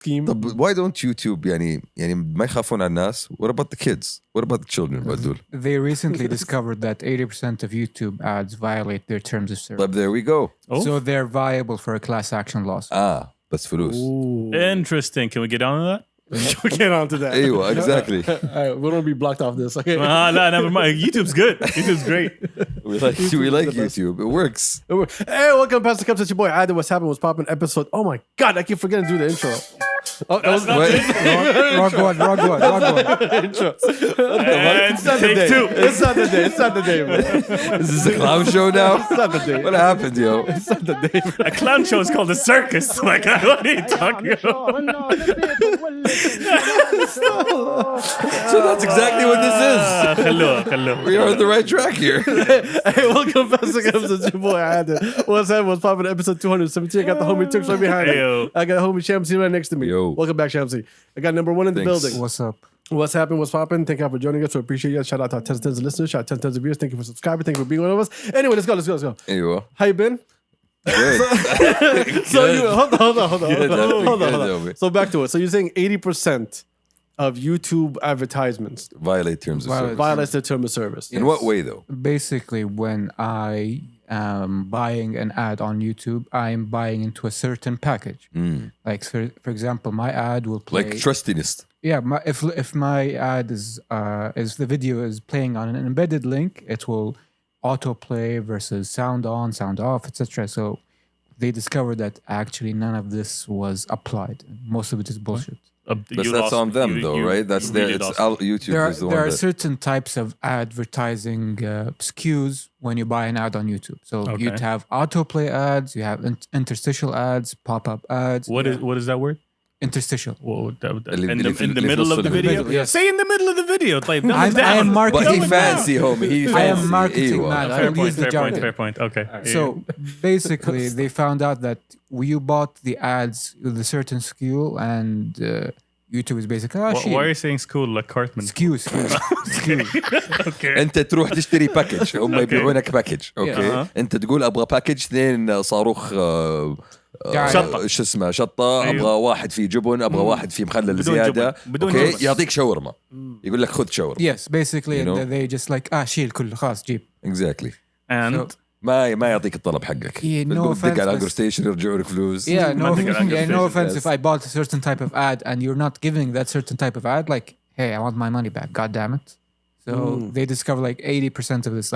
scheme. طب why don't YouTube يعني ما يخافون على الناس? What about the kids? What about the children بدول? They recently discovered that 80% of YouTube ads violate their terms of service. طب there we go. Oh. So they're viable for a class action lawsuit. بس فلوس. Ooh. Interesting. Can we get on to that? We get on to that. أيوة exactly. All right, we don't be blocked off this. Okay. No, never mind. YouTube's good. YouTube's great. we like YouTube. It works. Hey, welcome past the Kabsa. It's your boy Adam. What's happening? What's popping? Episode. Oh my God, I keep forgetting to do the intro. Oh, that was What? Wrong one. intro. And It's not the take day. two. It's not the day. It's not the day, man. Is this a clown show now? It's not the day. What happened, yo? It's not the day. A clown show is called a circus. Like, what are you talking about? So that's exactly what this is. خلوه. We are on the right track here. Hey, welcome past the Kabsa. It's your boy Adam. What's happening? What's popping? Episode 217. I got the homie Turks right behind me. Ayo. I got homie Shamsi right next to me. Yo. Welcome back, Shamsi. I got number one in the Thanks. building. What's up? What's happening? What's popping? Thank you for joining us. We appreciate you. Shout out to our tens of listeners. Shout out to tens of viewers. Thank you for subscribing. Thank you for being one of us. Anyway, let's go. أيوة. How you been? Good. So you hold on. Good. So back to it. So you're saying 80% of YouTube advertisements Violate terms of service. violates their term of service. In what way, though? Basically, when I am buying an ad on YouTube, I'm buying into a certain package. Like, for example, my ad will play. Like trustiness. Yeah, if my ad is the video is playing on an embedded link, it will autoplay versus sound on, sound off, etc. So they discovered that actually none of this was applied. Most of it is bullshit. But that's on them, though, right? That's their. It's YouTube is the one There are that. certain types of advertising SKUs when you buy an ad on YouTube. So Okay. you have autoplay ads, you have interstitial ads, pop-up ads. What is that word? Interstitial. Whoa, اللي in the middle of the video? Yes. Say in the middle of the video. Like, I am marketing. But he fancy, homie. He fancy. I am marketing أيوة. man. I Fair don't use the jargon. fair point. Okay. So basically, they found out that you bought the ads with a certain SKU, and YouTube is basically Why are you saying school like Cartman? SKU. Okay. انت تروح تشتري باكج هم يبيعونك باكج اوكي Yeah. انت تقول ابغى باكج اثنين صاروخ شطة. شو اسمه شطه أيوه. ابغى واحد فيه جبن ابغى واحد فيه مخلل بدون زياده جبن. بدون اوكي جبن. يعطيك شاورما يقول لك خذ شاورما Yes, basically, You know? they just like شيل كله خلاص جيب. exactly And So- ما يعطيك الطلب حقك Yeah, no بتقوم offense, تدق على بس- اجر ستيشن يرجعوا لك فلوس Yeah, no, Nothing around your no face, offense yes. if I bought a certain type of ad and you're not giving that certain type of ad, like, hey, I want my money back. God damn it. So they discover like 80% of this,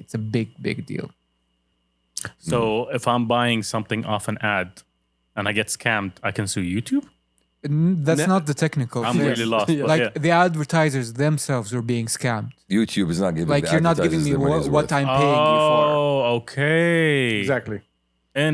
it's a big deal. so if I'm buying something off an ad and I get scammed, I can sue YouTube? That's not the technical I'm thing. really lost. But Like yeah. the advertisers themselves were being scammed. YouTube is not giving Like the you're not giving advertisers me their money's what worth. I'm paying you for. Oh, okay. Exactly.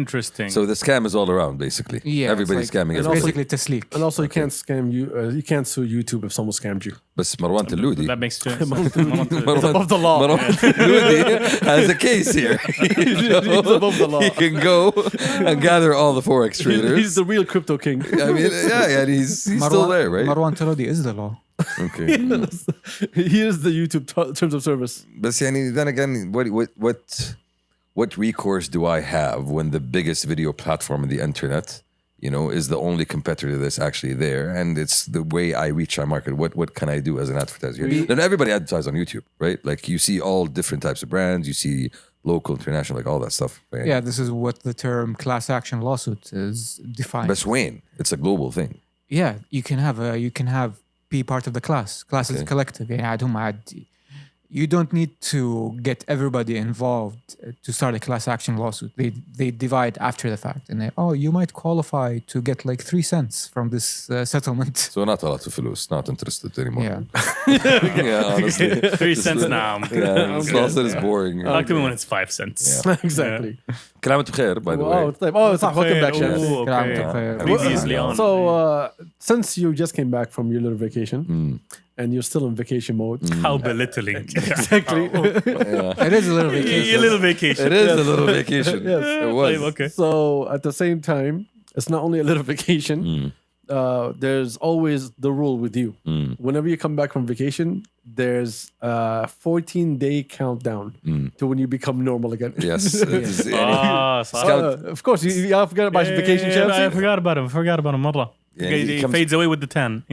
Interesting. So the scam is all around basically Yeah, everybody's it's like- scamming It's everybody. basically تسليك. And also, you can't scam you. You can't sue YouTube if someone scammed you. بس مروان تلودي that makes sense. Above the law. مروان تلودي has a case here. He's above the law. He can go and gather all the forex traders. He's the real crypto king. I mean, yeah, he's still there, right? Marwan Talodi is the law. Okay. He is the YouTube terms of service. But then again, what recourse do I have when the biggest video platform on the internet, is the only competitor that's actually there, and it's the way I reach our market? What can I do as an advertiser here? Then everybody advertises on YouTube, right? Like you see all different types of brands, you see local, international, like all that stuff. Right? Yeah, this is what the term class action lawsuit is defined. But Wayne, it's a global thing. Yeah, you can have be part of the class. Class is a collective. يعني عادهم عادي. You don't need to get everybody involved to start a class action lawsuit. They divide after the fact, and you might qualify to get like 3 cents from this settlement. So not a lot of fellows, not interested anymore. Yeah. Yeah, honestly. 3 cents now. Yeah, it's also is boring. Talk to me when it's 5 cents. Exactly. كلام انتم بخير, by the way. Oh, it's not. Welcome back, Shamsi. Oh, okay. Previously on. So, since you just came back from your little vacation and you're still in vacation mode, How belittling. exactly. It is a little vacation. A little vacation. It is a little vacation. Yes. It was. Okay. So, at the same time, it's not only a little vacation. There's always the rule with you. Whenever you come back from vacation, there's a 14-day countdown to when you become normal again. Yes. It is, Ah, صح. Of course, you forgot about your vacation, I Shamsi. forgot about him. مرة. Yeah, He fades away with the tan.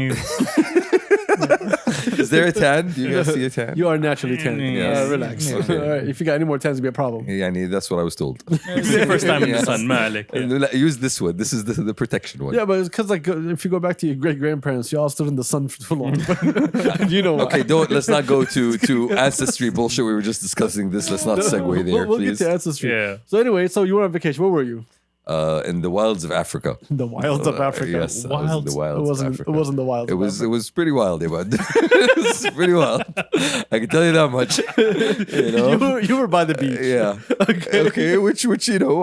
Is there a tan? Do you guys see a tan? You are naturally tan. Yes. Relax. Okay. All right. If you got any more tans, it'll be a problem. Yeah, that's what I was told. It's the first time in the sun. Malik. Use this one. This is the protection one. Yeah, but it's because like if you go back to your great grandparents, you all stood in the sun for too long. You know why. Okay, let's not go to ancestry bullshit. We were just discussing this. Let's not segue there, We'll please. get to ancestry. Yeah. So anyway, so you were on vacation. Where were you? In the wilds of Africa. The wilds of Africa. Yes, I was in the wilds of Africa. It wasn't the wilds. It was pretty wild, bud. It was pretty wild. I can tell you that much. You know? You were by the beach. Yeah. Okay. Which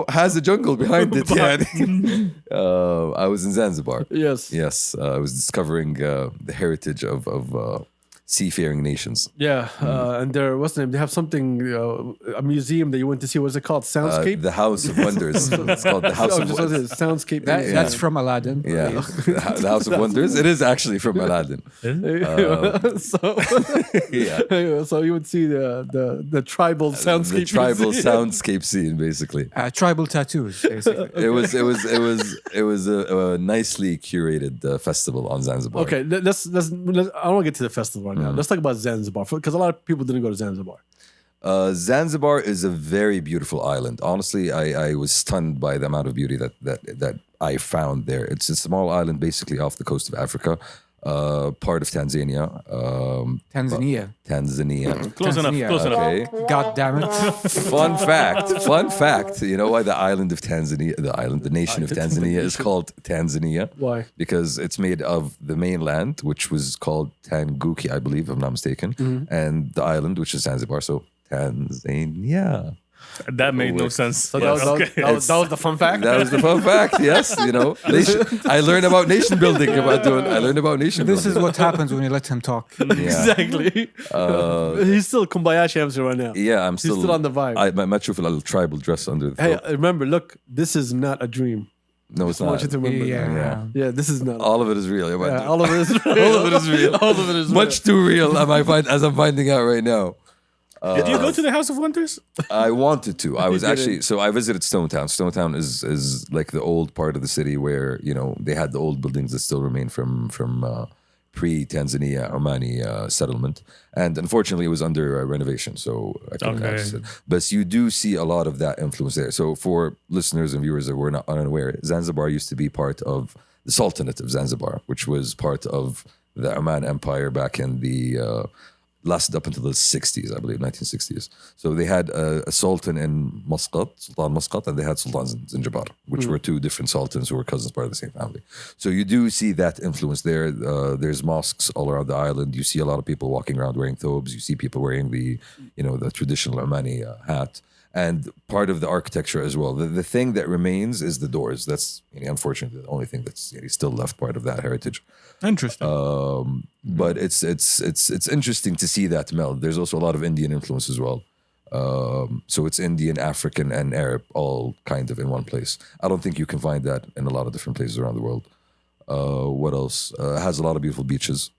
has a jungle behind it. Yeah. I was in Zanzibar. Yes. Yes. I was discovering the heritage of seafaring nations. Yeah. And what's the name? They have something, a museum that you went to see. What's it called? Soundscape. The House of Wonders. It's called the House of Wonders. Soundscape. That's from Aladdin. Yeah, the House of Wonders. It is actually from Aladdin. So you would see the tribal soundscape. The tribal museum. soundscape scene, basically. Tribal tattoos, basically. It was a nicely curated festival on Zanzibar. Okay, let's I don't want to get to the festival right now. Let's talk about Zanzibar because a lot of people didn't go to Zanzibar. Zanzibar is a very beautiful island. Honestly, I was stunned by the amount of beauty that I found there. It's a small island basically off the coast of Africa, part of Tanzania. Tanzania. Close enough. Okay. God damn it. Fun fact. You know why the nation of Tanzania is called Tanzania? Why? Because it's made of the mainland, which was called Tanguki, I believe, if I'm not mistaken, and the island, which is Zanzibar. So Tanzania. That made no sense. So that was the fun fact. That was the fun fact. Yes, I learned about nation building. I learned about nation building. This is what happens when you let him talk. Yeah. Exactly. He's still Kumbaya Shamsi right now. Yeah, I'm He's still on the vibe. I'm not sure if a little tribal dress under the Hey, throat. remember, look, this is not a dream. No, it's I want not. you to remember. Yeah. Yeah, this is not. All of it is real. All of it is real. All of it is real. All of it is Much too real. As I'm finding out right now. Did you go to the House of Wonders? I wanted to. I was didn't. actually so I visited Stone Town. Stone Town is like the old part of the city where they had the old buildings that still remain from pre-Tanzania Omani settlement, and unfortunately it was under renovation, so I couldn't access it. But you do see a lot of that influence there. So for listeners and viewers that were not unaware, Zanzibar used to be part of the Sultanate of Zanzibar, which was part of the Oman Empire back in the lasted up until the 60s, I believe, 1960s. So they had a sultan in Sultan Muscat, and they had Sultan Zanzibar, which were two different sultans who were cousins, part of the same family. So you do see that influence there. There's mosques all around the island. You see a lot of people walking around wearing thobes. You see people wearing the traditional Omani hat. And part of the architecture as well. The thing that remains is the doors. That's unfortunately the only thing that's still left part of that heritage. Interesting. But it's interesting to see that meld. There's also a lot of Indian influence as well. So it's Indian, African, and Arab all kind of in one place. I don't think you can find that in a lot of different places around the world. What else? It has a lot of beautiful beaches.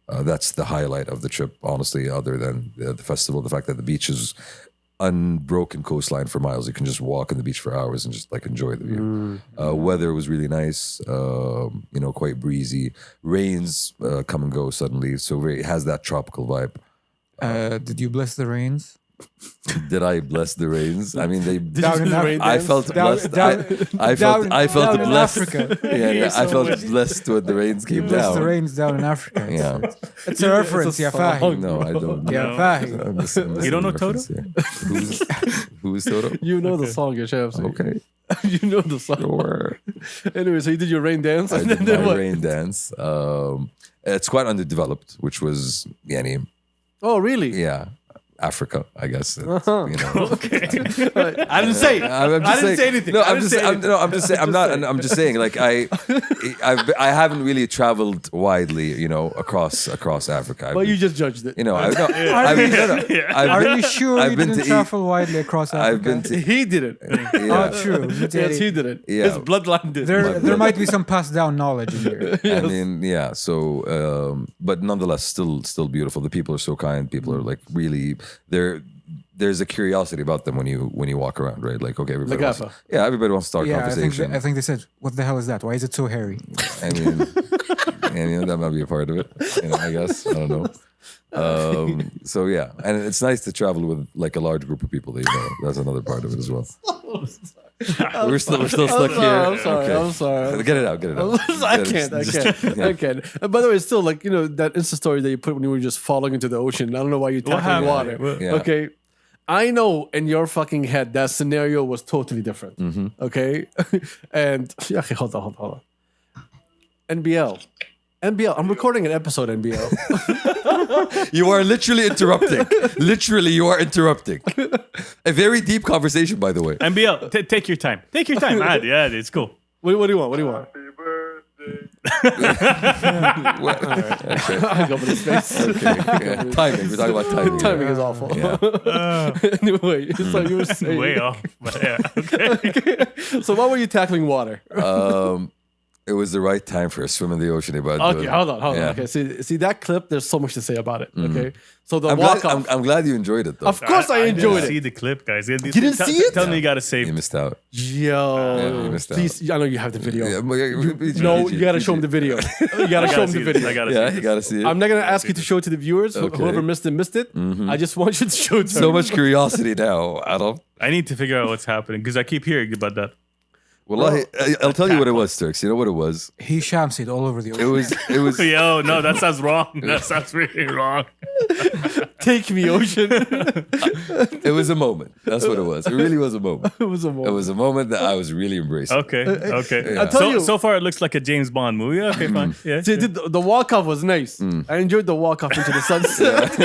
That's the highlight of the trip, honestly, other than the festival. The fact that the beach is unbroken coastline for miles. You can just walk on the beach for hours and just enjoy the view. Weather was really nice, quite breezy. Rains come and go suddenly, so it has that tropical vibe. Did you bless the rains? Did I bless the rains? I mean, Down in Africa. I felt blessed. I felt down in blessed. Africa. Yeah, I felt blessed when the rains came Bless down. the rains down in Africa. Yeah. It's a reference, It's a yeah, song. Fahim. No, I don't. Yeah, Fahim. I'm missing You don't know the reference here. Who's Toto? You know the song, Shamsi. Okay. You know the song. Sure. Anyway, so you did your rain dance. I And did then my what? rain dance. It's quite underdeveloped, which was Oh, really? yeah, Africa, I guess. Uh-huh. Okay. I didn't say it. I'm I didn't say anything. No, I I'm didn't just. say anything. I'm just saying. I'm just saying. Like I haven't really traveled widely, across Africa. But you just judged it. Are you sure I've you been didn't to travel widely across Africa? I've been to. He did it. Yeah. Oh, true. You did Yes, it. he did it. Yeah. His bloodline did. There might be some passed down knowledge in here. I mean, yeah. So, but nonetheless, still beautiful. The people are so kind. People are really there's a curiosity about them when you walk around, right? Like, okay, everybody wants, Lagafa. everybody wants to start Yeah, conversation. I think they said, "What the hell is that? Why is it so hairy?" I mean, and that might be a part of it. I guess I don't know. So yeah, and it's nice to travel with like a large group of people that you know. That's another part of it as well. We're still stuck here. I'm sorry. Okay. I'm sorry. Get it out. I can't. And by the way, it's still like, that Insta story that you put when you were just falling into the ocean. I don't know why you tackling happened? water. Yeah. Okay. I know in your fucking head that scenario was totally different. Okay. And okay, hold on. NBL. I'm recording an episode, NBL. You are literally interrupting. You are interrupting. A very deep conversation, by the way. NBL, take your time. Take your time. Yeah, it's cool. What do you want? Happy birthday. I go for this face. Yeah. Timing. We're talking about timing. Timing is awful. Anyway, so you were saying. Way off. But yeah, okay. So why were you tackling water? It was the right time for a swim in the ocean. Okay, hold on. Yeah. Okay, see that clip. There's so much to say about it. Okay, so the I'm walk glad, off. I'm glad you enjoyed it, though. Of course, I enjoyed didn't see it. the clip, guys. You didn't see it? Tell me you got to save. You missed out. Yo, you missed out. please, I know you have the video. Yeah, No, you gotta show him the video. You gotta show him the video. I gotta Yeah, see you it. gotta see it. I'm not gonna ask you to show it to the viewers. Okay. Whoever missed it. I just want you to show it to So them. much curiosity now, Adam. I need to figure out what's happening because I keep hearing about that. Well, I'll tell you what it was, Turks. You know what it was? He shamsied all over the It ocean. was. Yo, no, that sounds wrong. That sounds really wrong. Take me, ocean. It was a moment. That's what it was. It really was a moment. It was a moment. It was a moment that I was really embracing. Okay, okay. I'll tell you- So far, it looks like a James Bond movie. Okay, fine. Yeah. See, the walk off was nice. I enjoyed the walk off into the sunset.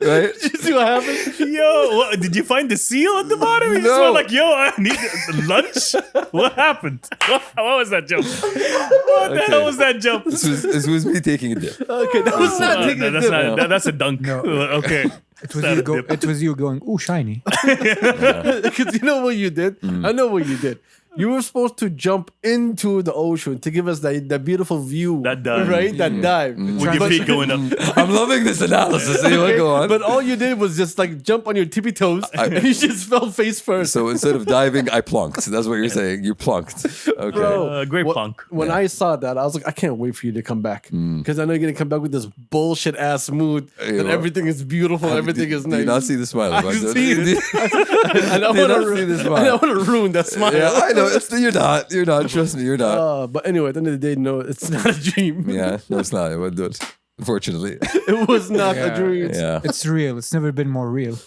Right? Did you see what happened? Yo, what, did you find the seal at the bottom? You just No. went like, yo, I need lunch. What happened? What was that jump? What the hell was that jump? This was me taking a dip. Okay, that was not No, taking a that's dip. not. That's a dunk. Okay. It was you going, "Ooh, shiny." Because you know what you did? I know what you did. You were supposed to jump into the ocean to give us that beautiful view. That dive. Right? That dive. With your feet going up. I'm loving this analysis. Anyway, go on. But all you did was just like jump on your tippy toes and you just fell face first. So instead of diving, I plunked. That's what you're saying. You plunked. Okay. Bro, Great Wh- plunk. When I saw that, I was like, I can't wait for you to come back. Because I know you're going to come back with this bullshit ass mood that Yeah. everything is beautiful, everything is Do nice. you not see the smile? I see it. I don't Do you want not see the to smile? ruin that smile. Yeah, I know. You're not. You're not. Trust me, you're not. But anyway, at the end of the day, no, it's not a dream. Yeah, no, it's not. It won't do it. Unfortunately. It was not Yeah. a dream. Yeah. It's real. It's never been more real.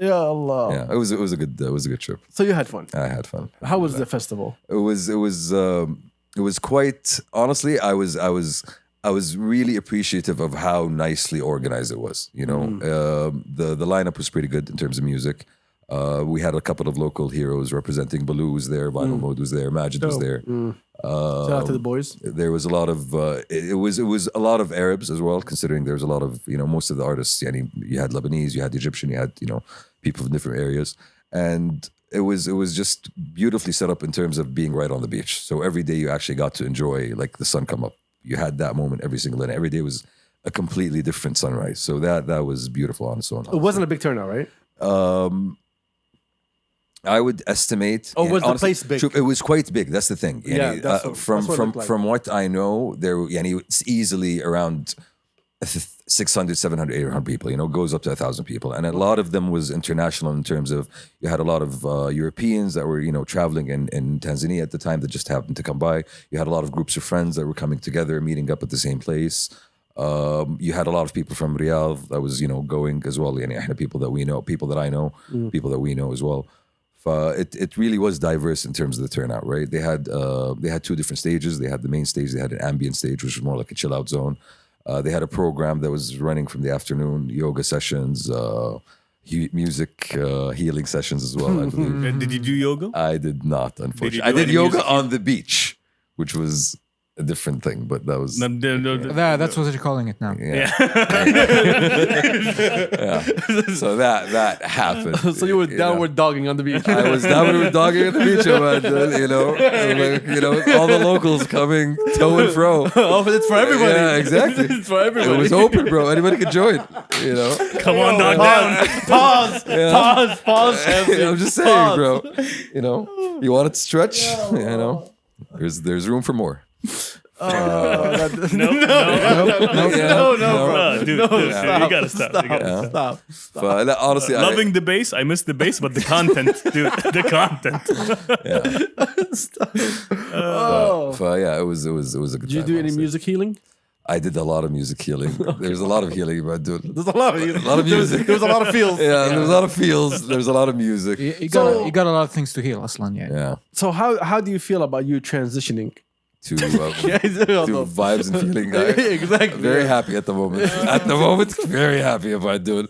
Yeah, Allah. Yeah. It was a good trip. So you had fun. I had fun. How was the festival? It was quite honestly, I was really appreciative of how nicely organized it was. You know, the lineup was pretty good in terms of music. We had a couple of local heroes representing. Baloo was there, Vinyl Mode was there, Majid was there. Shout out to the boys. There was a lot of it was a lot of Arabs as well, considering there was a lot of most of the artists. You had Lebanese, you had Egyptian, you had people from different areas, and it was just beautifully set up in terms of being right on the beach. So every day you actually got to enjoy like the sun come up. You had that moment every single day. Every day was a completely different sunrise. So that was beautiful on its own. It wasn't a big turnout, right? I would estimate. Oh, was the place big? It was quite big. That's the thing. Yeah, that's what it looked like. From what I know, it's easily around 600, 700, 800 people. Goes up to 1,000 people, and a lot of them was international in terms of you had a lot of Europeans that were traveling in Tanzania at the time that just happened to come by. You had a lot of groups of friends that were coming together, meeting up at the same place. You had a lot of people from Riyadh that was going as well. People that we know, people that I know, people that we know as well. It really was diverse in terms of the turnout, right? They had two different stages. They had the main stage. They had an ambient stage, which was more like a chill out zone. They had a program that was running from the afternoon, yoga sessions, music healing sessions as well, I believe. Did you do yoga? I did not, unfortunately. do I did any yoga music? on the beach, which was a different thing, but that was That's what they're calling it now. yeah. Yeah. So that happened. So you were know. downward dogging on the beach. I was downward dogging at the beach, man. All the locals coming to and fro. Oh, it's for everybody. Yeah, exactly. It's for everybody. It was open, bro. Anybody could join. Come on, dog down. Pause. Pause. I'm just saying, bro. You want it to stretch? There's room for more. No, dude, stop, you gotta stop. Stop. But honestly, Loving the bass, I miss the bass, but the content, dude, the content. Yeah, it was a good time. Did you do any music healing? I did a lot of music healing. There's a lot of healing about doing. There's a lot of music. There was a lot of feels. Yeah, there's a lot of feels. There's a lot of music. You got a lot of things to heal, Aslan. Yeah. So how do you feel about you transitioning? To vibes and feeling. Exactly. Very happy at the moment. At the moment, very happy about doing.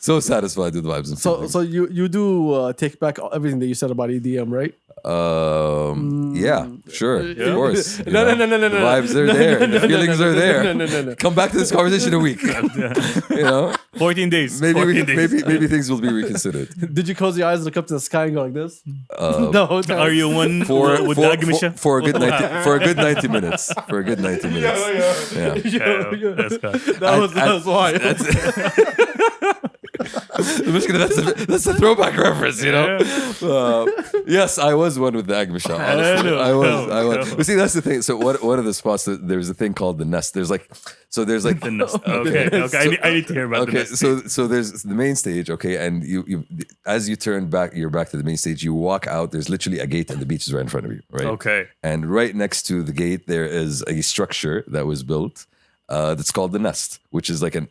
So satisfied with vibes and feeling. So you do take back everything that you said about EDM, right? Yeah, sure, of course. No. The vibes are there. The feelings are there. No. Come back to this conversation in a week. 14 days. Maybe things will be reconsidered. Did you close your eyes, look up to the sky, and go like this? No. Are you one with the Agmisha? For a good 90 minutes. For a good 90 minutes. Yeah. That was why. That's a throwback reference, Yes, I was one with the Agmisha. Honestly, I was. But see, that's the thing. So one of the spots, there's a thing called the nest. There's like the nest. Okay. I need to hear about the nest. So there's the main stage. Okay, and you as you turn back, you're back to the main stage. You walk out. There's literally a gate, and the beach is right in front of you. Right. Okay. And right next to the gate, there is a structure that was built. That's called the nest, which is the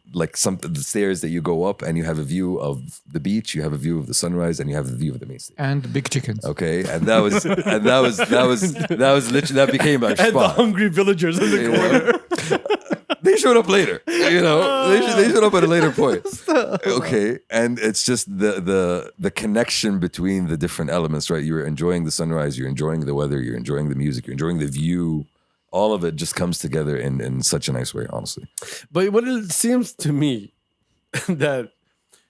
stairs that you go up and you have a view of the beach, you have a view of the sunrise, and you have a view of the main stage. And big chickens. Okay, and that was literally that became our And the spot. hungry villagers in the corner. They showed up later, They showed up at a later point. Okay, and it's just the connection between the different elements, right? You're enjoying the sunrise, you're enjoying the weather, you're enjoying the music, you're enjoying the view. All of it just comes together in such a nice way, honestly. But what it seems to me that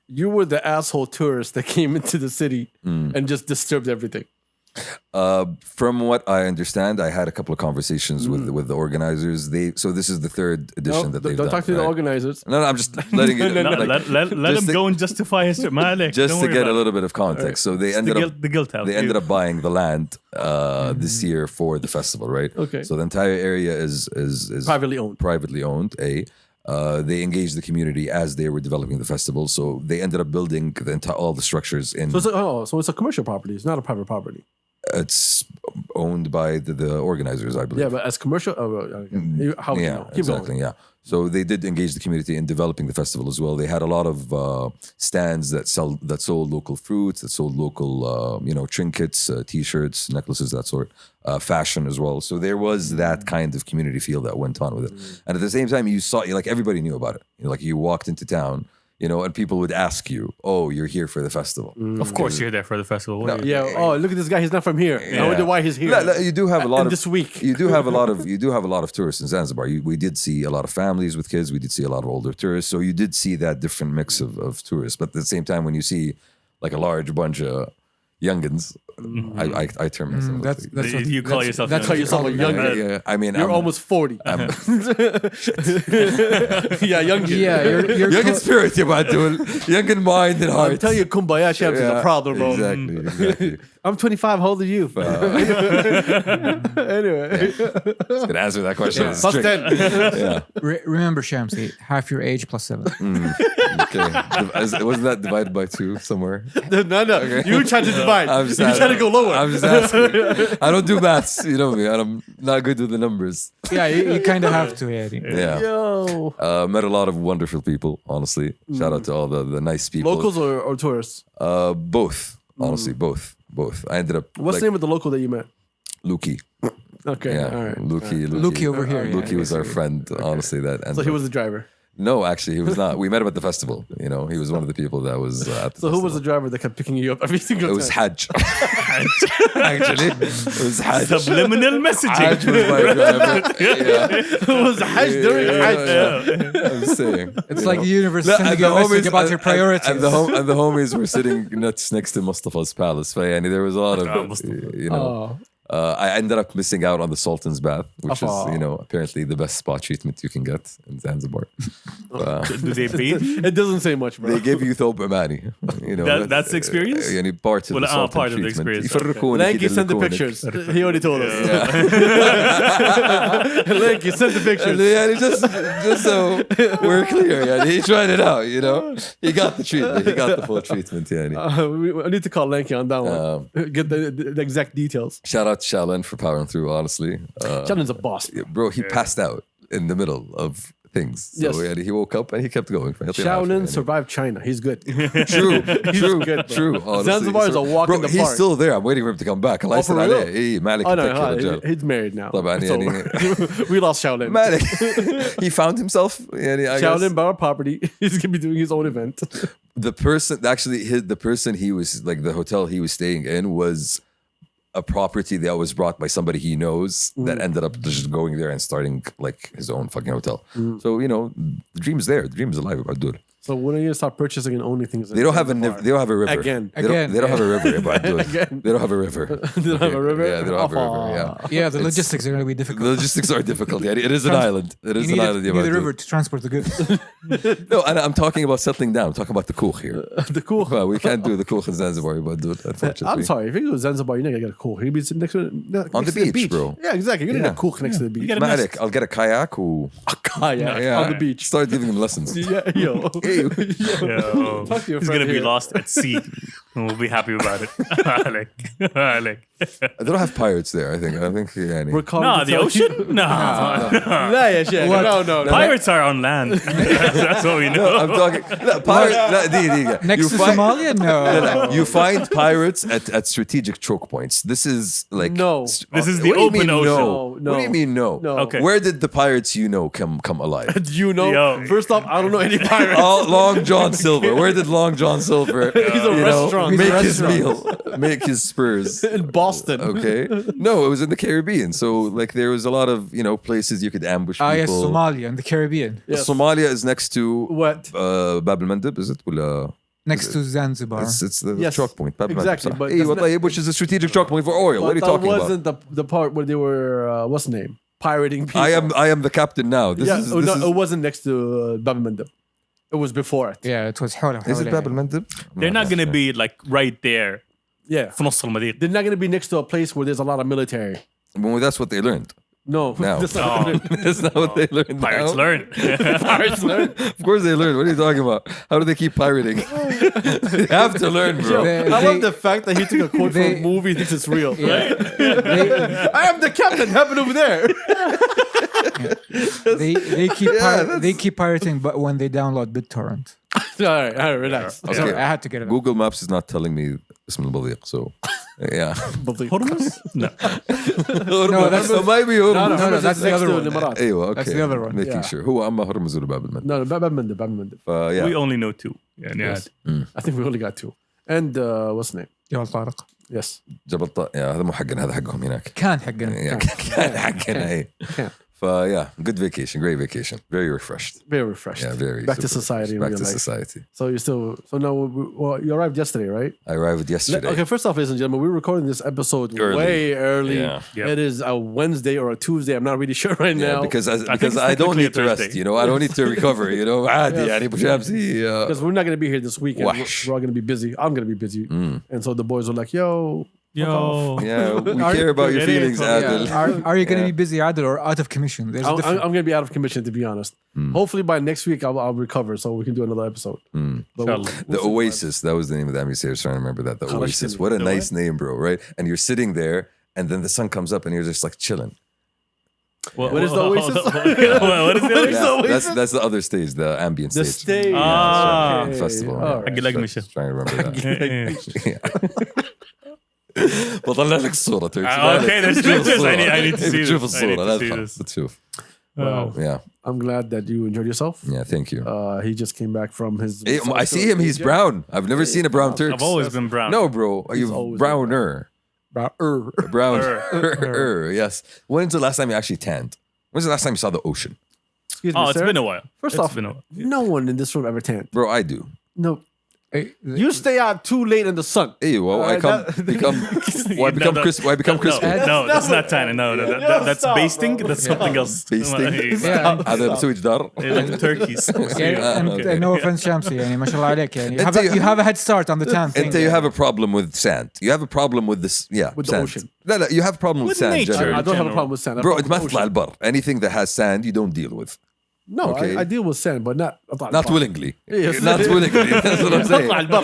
you were the asshole tourist that came into the city and just disturbed everything. From what I understand, I had a couple of conversations with the organizers. So this is the third edition that they've done. Don't talk to the organizers. No, I'm just letting it. Let him go and justify his Malik. Just to get a little bit of context. So they ended up the guilt house. They ended up buying the land this year for the festival, right? Okay. So the entire area is Privately owned. Privately owned. They engaged the community as they were developing the festival. So they ended up building all the structures in. So it's a commercial property. It's not a private property. It's owned by the organizers, I believe. Yeah, but as commercial, how would you know? Keep exactly. going. Yeah. So they did engage the community in developing the festival as well. They had a lot of stands that sold local fruits, that sold local trinkets, T-shirts, necklaces, that sort, fashion as well. So there was that kind of community feel that went on with it. And at the same time, you saw everybody knew about it. You walked into town. And people would ask you, "Oh, you're here for the festival." Of course, you're there for the festival. Oh, look at this guy. He's not from here. I wonder why he's here. You do have a lot of this week. You do have a lot of tourists in Zanzibar. We did see a lot of families with kids. We did see a lot of older tourists. So you did see that different mix of tourists. But at the same time, when you see a large bunch of youngins, I term myself. That's what you call yourself. That's how you sound like youngin. Yeah, I mean, You're almost 40. Yeah, youngin. Yeah, you're young in spirit, young in mind and heart. I'm telling you, Kumbaya Shamsi is a problem, bro. Exactly. I'm 25. How old are you? Anyway. Just gonna answer that question. Plus 10. Yeah. Remember, Shamsi, half your age plus 7. Okay. Wasn't that divided by 2 somewhere? No. Okay. You tried to divide. I'm just you tried to go lower. I'm just asking. I don't do maths. You know me. I'm not good with the numbers. Yeah, you kind of have to. Yeah. Yo. Met a lot of wonderful people, honestly. Shout out to all the nice people. Locals or tourists? Both. Honestly, both. I ended up. What's the name of the local that you met? Luki. Okay. Yeah. All right. Luki Luki over here. Luki was our friend, honestly. So he was the driver. No, actually, he was not. We met him at the festival. You know, he was one of the people that was at the So who was the festival. driver that kept picking you up every single It time? was Hajj. Actually, it was Hajj. Subliminal messaging. Hajj was my driver. Yeah. It was Hajj during Hajj. I'm saying. It's you like know. the universe لا, sending and you a the message homies- about your priorities. And the homies were sitting next to Mustafa's palace. فيعني there was a lot of, Mustafa. you know. Oh. I ended up missing out on the Sultan's Bath, which is, Oh. you know, apparently the best spa treatment you can get in Zanzibar. Do they bathe? It doesn't say much, bro. They give you thoب amani. You know, That's the experience? يعني part of Well, the Sultan part of the treatment. experience. يفركونك Lanky sent the يدلكونك. pictures. He already told us. Yeah. Lanky sent the pictures. يعني just so we're clear, يعني he tried it out, you know. He got the treatment. He got the full treatment, يعني. I need to call Lanky on that one. Get the exact details. Shout out to Shaolin for powering through, honestly. Shannon's a boss. Bro, he passed out in the middle of things. So Yes. يعني he woke up and he kept going. Shaolin survived China. He's good. True, true, good, bro. true. Honestly. Zanzibar is a walk bro, in the he's park. still there. I'm waiting for him to come back. الله Oh, for يستر real? عليه. إيه مالك Oh, تك يا no, رجال. he's married now. طبعاً It's يعني- over. We lost Shaolin. مالك. He found himself. يعني, I Shaolin guess. bought a property. He's gonna be doing his own event. The person, actually, the person he was, like the hotel he was staying in was a property that was brought by somebody he knows that ended up just going there and starting like his own fucking hotel. So, you know, the dream's there. The dream is alive. Abdul. So when are you gonna start purchasing and owning things? They don't have they don't have a river. Again. They don't have a river. Abdul. Again. They don't have a river. They don't have a river? Yeah, they don't have a river. Yeah. Yeah, the logistics are going to be difficult. The logistics are difficult. Yeah, it is an island. It is You an need, island. you yeah, need a Abdul. river to transport the goods. No, and I'm talking about settling down. I'm talking about the koch here. The cool. Well, we can't do the koch in Zanzibar, but do it, unfortunately. I'm sorry. If you go to Zanzibar, you're not gonna get a cool. He'll be sitting next to On next the to beach, bro. Yeah, exactly. You're gonna Yeah. get a cool next to the beach. get a Malik, I'll get a kayak. Kayak Yeah, on the beach. Start giving them lessons. Yeah, yo. Yeah, Talk to your he's friend gonna be here. lost at sea. And we'll be happy about it. like, They don't have pirates there. I think. Yeah. We're calling no, to the tell ocean? you- No. Nah, yeah, shit. No. Pirates are on land. That's what we know. I'm talking. No, pirate. Next you to find, Somalia? No. You find pirates at strategic choke points. This is like No. This is the What do you open mean ocean. No? No. What do you mean no? No. Okay. Where did the pirates you know come alive? Do you know? Yo. First off, I don't know any pirates. Long John Silver. Where did Long John Silver? He's a restaurant. Make He's a his meal, make his spurs. In Boston. Okay. No, it was in the Caribbean. So like there was a lot of places you could ambush people. Yes, Somalia and the Caribbean. Yes. Somalia is next to What? Bab al Mandeb, is it? ولا Next to Zanzibar. it's the Yes. choke point. Bab al Mandeb, Exactly, صح. but أيوة that's not- طيب, which is a strategic choke point for oil. What are you But talking that about? wasn't the part where they were what's the name? Pirating people. I am the captain now. This yeah, is oh, this no, is, it wasn't next to Bab al-Mandeb. It was before it. Yeah, it was حولها is it Bab al Mandeb? They're not going to be like right there. Yeah. في نص المدينة. They're not going to be next to a place where there's a lot of military. Well, that's what they learned. No. Now. That's not That's not what they learned. Pirates now. learn. Pirates learn. Of course they learned. What are you talking about? How do they keep pirating? They have to learn, bro. I love the fact that he took a quote from they- a movie and thinks it's real. They, I am the captain. Happened over there. they keep pirating, but when they download BitTorrent. all right, relax. Okay. Sorry, I had to get it. Google Maps is not telling me اسم البضيق, so yeah. Hormuz? No. No, that's So maybe no, that's the other one. Emirat. ايوه okay. That's the other one. Making Yeah. sure هو اما هرمز ولا باب المندب. No, Bab al-Mandeb. Yeah. We only know two. Yeah, I think we only got two. And what's the name? يا طارق. Yes. جبل طارق هذا مو حقنا هذا حقهم هناك. كان حقنا. كان حقنا اي. Can't. Yeah, good vacation, great vacation, very refreshed. Very refreshed. Yeah, very Back to super society in Back real to life. society. So you're still. So now, you arrived yesterday, right? I arrived yesterday. Okay, first off, ladies and gentlemen, we're recording this episode Early. way early. Yeah. Yep. It is a Wednesday or a Tuesday. I'm not really sure right Yeah, now. because think because it's I don't technically need to a rest, Thursday. I don't need to recover, عادي Yes. يعني ابو شمسي. Because we're not going to be here this weekend. We're, Wash. we're all going to be busy. I'm going to be busy. And so the boys were like, yo. Yo. Yeah, we care about your feelings, Adil. Are you going to be busy Adil or out of commission? There's a I'm difference. going to be out of commission, to be honest. Hopefully by next week, I'll recover so we can do another episode. But Inshallah. The Oasis, that was the name of the Embassy. I was trying to remember that. The Khalashini. Oasis. What a nice name, bro, right? And you're sitting there, and then the sun comes up, and you're just like chilling. What is the Oasis? What is the Oasis? Yeah, that's the other stage, the ambient The stage. stage. Yeah, that's right. Ah. The festival. All yeah. right. حق الأقمشة. Just trying to remember that. بطلع لك الصورة تركي. Okay, there's pictures. I need to see بتشوف this. I الصورة need لا to see تخاف this. بتشوف. Well, Yeah, I'm glad that you enjoyed yourself. yeah. Thank you. He just came back from his. Hey, I see him. He's brown. I've never seen a brown Turk. I've always been brown. No, bro. Are He's you always browner? Brown. Er. Yes. When's the last time you actually tanned? When's the last time you saw the ocean? Excuse me, Oh, it's sir. been a while. First It's off, been a while. no one in this room ever tanned. Bro, I do. No, Hey, you stay out too late in the sun. Hey, well, I become why become crispy? No, that's not tanning. No, that's stop, basting. bro. That's something else. Basting. yeah, هذا بسوي جدار. Like turkeys. yeah, and no offense, Shamsi. يعني ما شاء الله عليك. يعني you have a head start on the tan thing. Until you have a problem with sand. You have a problem with this. Yeah, With the sand. ocean. لا, you have a problem with With sand. nature. generally. I don't have a general. problem with sand. I have Bro, a it problem ما with تطلع ocean. البر. Anything that has sand, you don't deal with. No, Okay. I deal with sand, but not Not willingly. Yes. Not willingly. That's what I'm saying. اطلع البر.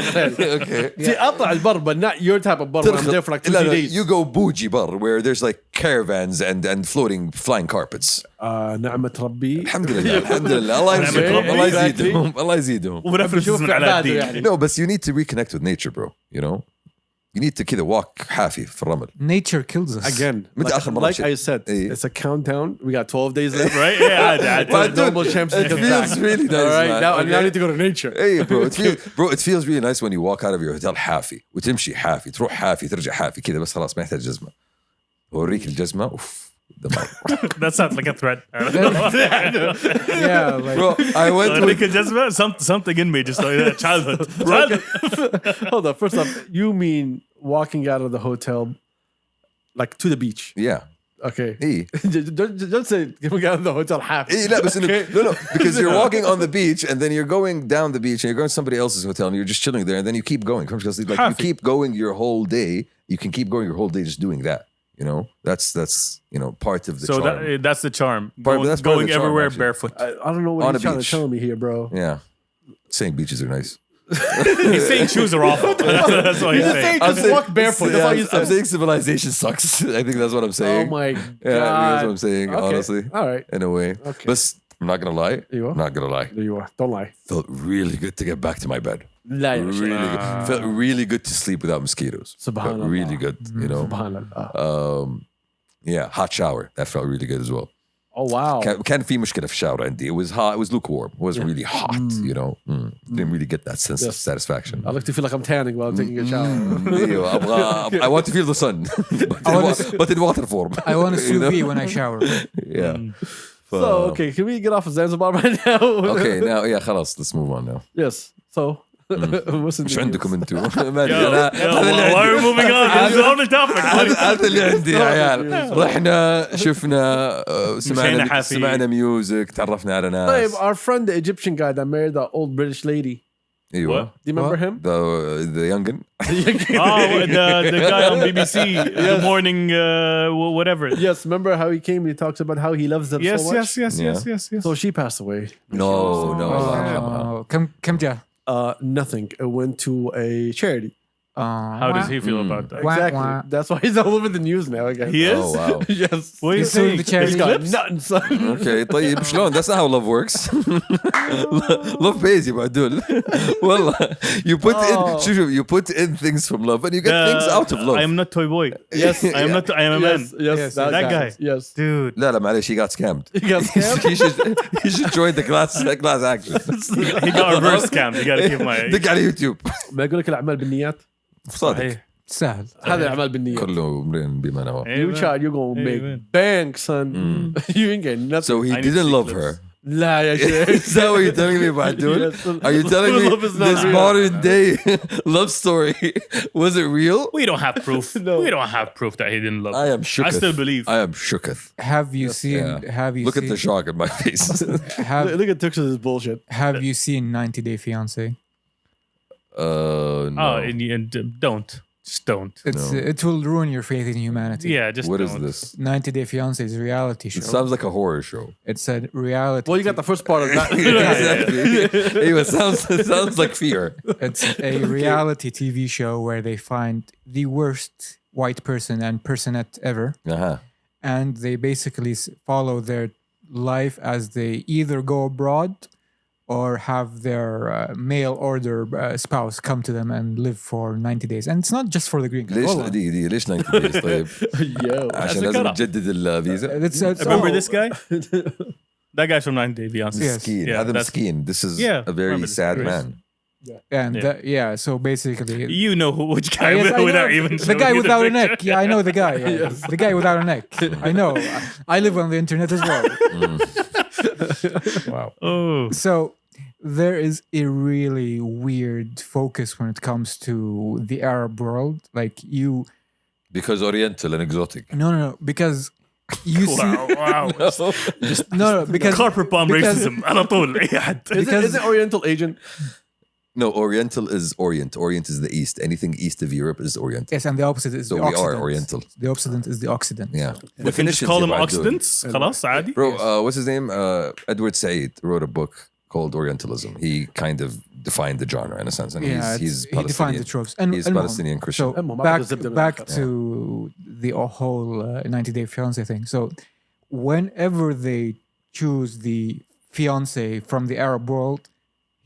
Okay. See, اطلع البر, but not your type of bar when I'm there for like 2 لا, days. you go bougie bar where there's like caravans and floating flying carpets. نعمة ربي. الحمد لله الحمد لله الله يرزقهم الله يزيدهم الله يزيدهم. ورفرنسز من علاء الدين. No, but you need to reconnect with nature, bro. You know, you need to كذا walk حافي في الرمل. Nature kills us. Again, متى آخر مرة like I said, إيه. it's a countdown. We got 12 days left. Right? Yeah, But dude, Normal Shamsi it comes feels back. really nice. All right, man. now I Okay? need to go to nature. Hey, it feels really nice when you walk out of your hotel حافي وتمشي حافي تروح حافي ترجع حافي كذا بس خلاص ما يحتاج جزمة. أوريك الجزمة أوف دمار. That sounds like a threat. Yeah, like, Bro, I went with Something in me just like childhood. Hold on. First off, you mean walking out of the hotel, like to the beach? yeah. Okay. Hey. Don't say going out of the hotel half. Hey, لا, بس no, because you're walking on the beach and then you're going down the beach and you're going to somebody else's hotel and you're just chilling there and then you keep going. Like you keep going your whole day. You can keep going your whole day just doing that. You know, that's you know part of the So charm. that's the charm. That's part of Going the charm, everywhere actually. barefoot. I don't know what On you're a trying to beach. tell me here, bro. Yeah, saying beaches are nice. He's saying shoes are awful. That's what he's saying. Just walk barefoot. That's all you I'm said. saying civilization sucks. I think that's what I'm saying. Oh my god. Yeah, I think that's what I'm saying. Okay. Honestly, All right. in a way. Okay. But I'm not gonna lie. You are? I'm not gonna lie. There you are. Don't lie. Felt really good to get back to my bed. لا يا شيخ. Really good. Felt really good to sleep without mosquitoes. Felt Subhanallah. really good. You know. سبحان الله. Yeah, hot shower. That felt really good as well. Oh wow. كان في مشكلة في الشاور عندي. It was hot. It was lukewarm. It wasn't really hot. You know. Didn't really get that sense of Yes. satisfaction. I like to feel like I'm tanning while I'm taking a shower. أيوة، I want to feel the sun, but in water form. I want a sous vide when I shower. Yeah. So okay, can we get off of Zanzibar right now? Okay, now yeah, خلاص. Let's move on now. Yes. So what's in مش the عندكم انتوا؟ ما Yo, أدري، أنا هذا اللي why are we عندي. moving on? This is the only topic. هذا اللي عندي يا عيال. رحنا شفنا مشينا حافي. سمعنا ميوزك تعرفنا على طيب, ناس. our friend the Egyptian guy that married the old British lady. ايوه. What? Do you remember him? The youngin. Oh, the guy on BBC, the morning, whatever. Yes, remember how he came and he talks about how he loves them Yes, so much? yes. So she passed away. No, الله يرحمها. كم جاء؟ Nothing. It went to a charity. How does he feel about that? Wah, Exactly. wah. That's why he's all over the news now again. He is? Oh wow. Yes. What are you He's suing saying? the charity. He's got nothing, son. Okay, طيب شلون؟ That's not how love works. Love pays you بعدول. والله you put in شوف you put in things from love and you get things out of love. I am not toy boy. Yes. I am a man. Yes. that guy. Yes. Dude. لا معلش he got scammed. He got scammed. he should join the class action. He got reverse scammed. You gotta keep my... دق على يوتيوب. ما يقول لك الأعمال بالنيات. صادق. سهل. هذا الأعمال بالنيات. كله امرئ بما نوى. You child, you're gonna make bank, son. You ain't getting nothing. So he I need didn't love secrets. her. لا يا شيخ. Is that what you're telling me about, dude? Yes. Are you telling me Love is not this real. modern day love story wasn't real? We don't have proof. No. We don't have proof that he didn't love I her. am shooketh. I still believe. I am shooketh. Have you seen? Yeah. Have you Look seen? at the shock in my face. Look at Tux's bullshit. Have you seen 90 Day Fiancé? No. Oh, and don't. Just don't. It's No. it will ruin your faith in humanity. Yeah, just What is don't. this? 90 Day Fiancé is a reality show. It sounds like a horror show. It's a reality. Well, you got the first part of that. Exactly. Anyway, it sounds like fear. It's a reality TV show where they find the worst white person and personette ever, Uh-huh. and they basically follow their life as they either go abroad or have their mail order spouse come to them and live for 90 days. And it's not just for the green card. ليش والله. دي ليش 90 days طيب؟ Yo. عشان the لازم cutoff. تجدد الفيزا. It's Remember all- this guy? That guy's from 90 Day Fiancé. Yes. Skeen. Yeah, Adam that's- Skeen. This is Yeah, a very remember this. sad Chris. man. And Yeah. so basically, You know which guy Yes, I without know. even the showing guy you without a picture. neck. Yeah, I know the guy. Yeah. The guy without a neck. I know. I live on the internet as well. Wow. Oh, So there is a really weird focus when it comes to the Arab world. Like Because Oriental and exotic. no, because you see, wow. no, because Carpet bomb because- racism. على طول أي حد. Is it Oriental Asian? No, Oriental is Orient. Orient is the East. Anything east of Europe is Oriental. yes, and the opposite is So the we Occident. are Oriental. The Occident is the Occident. Yeah. We can just Definitions call them يبعد دول. Occidents. خلاص عادي. Bro, what's his name? Edward Said wrote a book called Orientalism. He kind of defined the genre in a sense. And Yeah, he's he defined the tropes. And He's and Palestinian Christian. So المهم، back أعتقد الزبدة من back الآخر. to the whole 90 Day Fiancé thing. So whenever they choose the fiancé from the Arab world,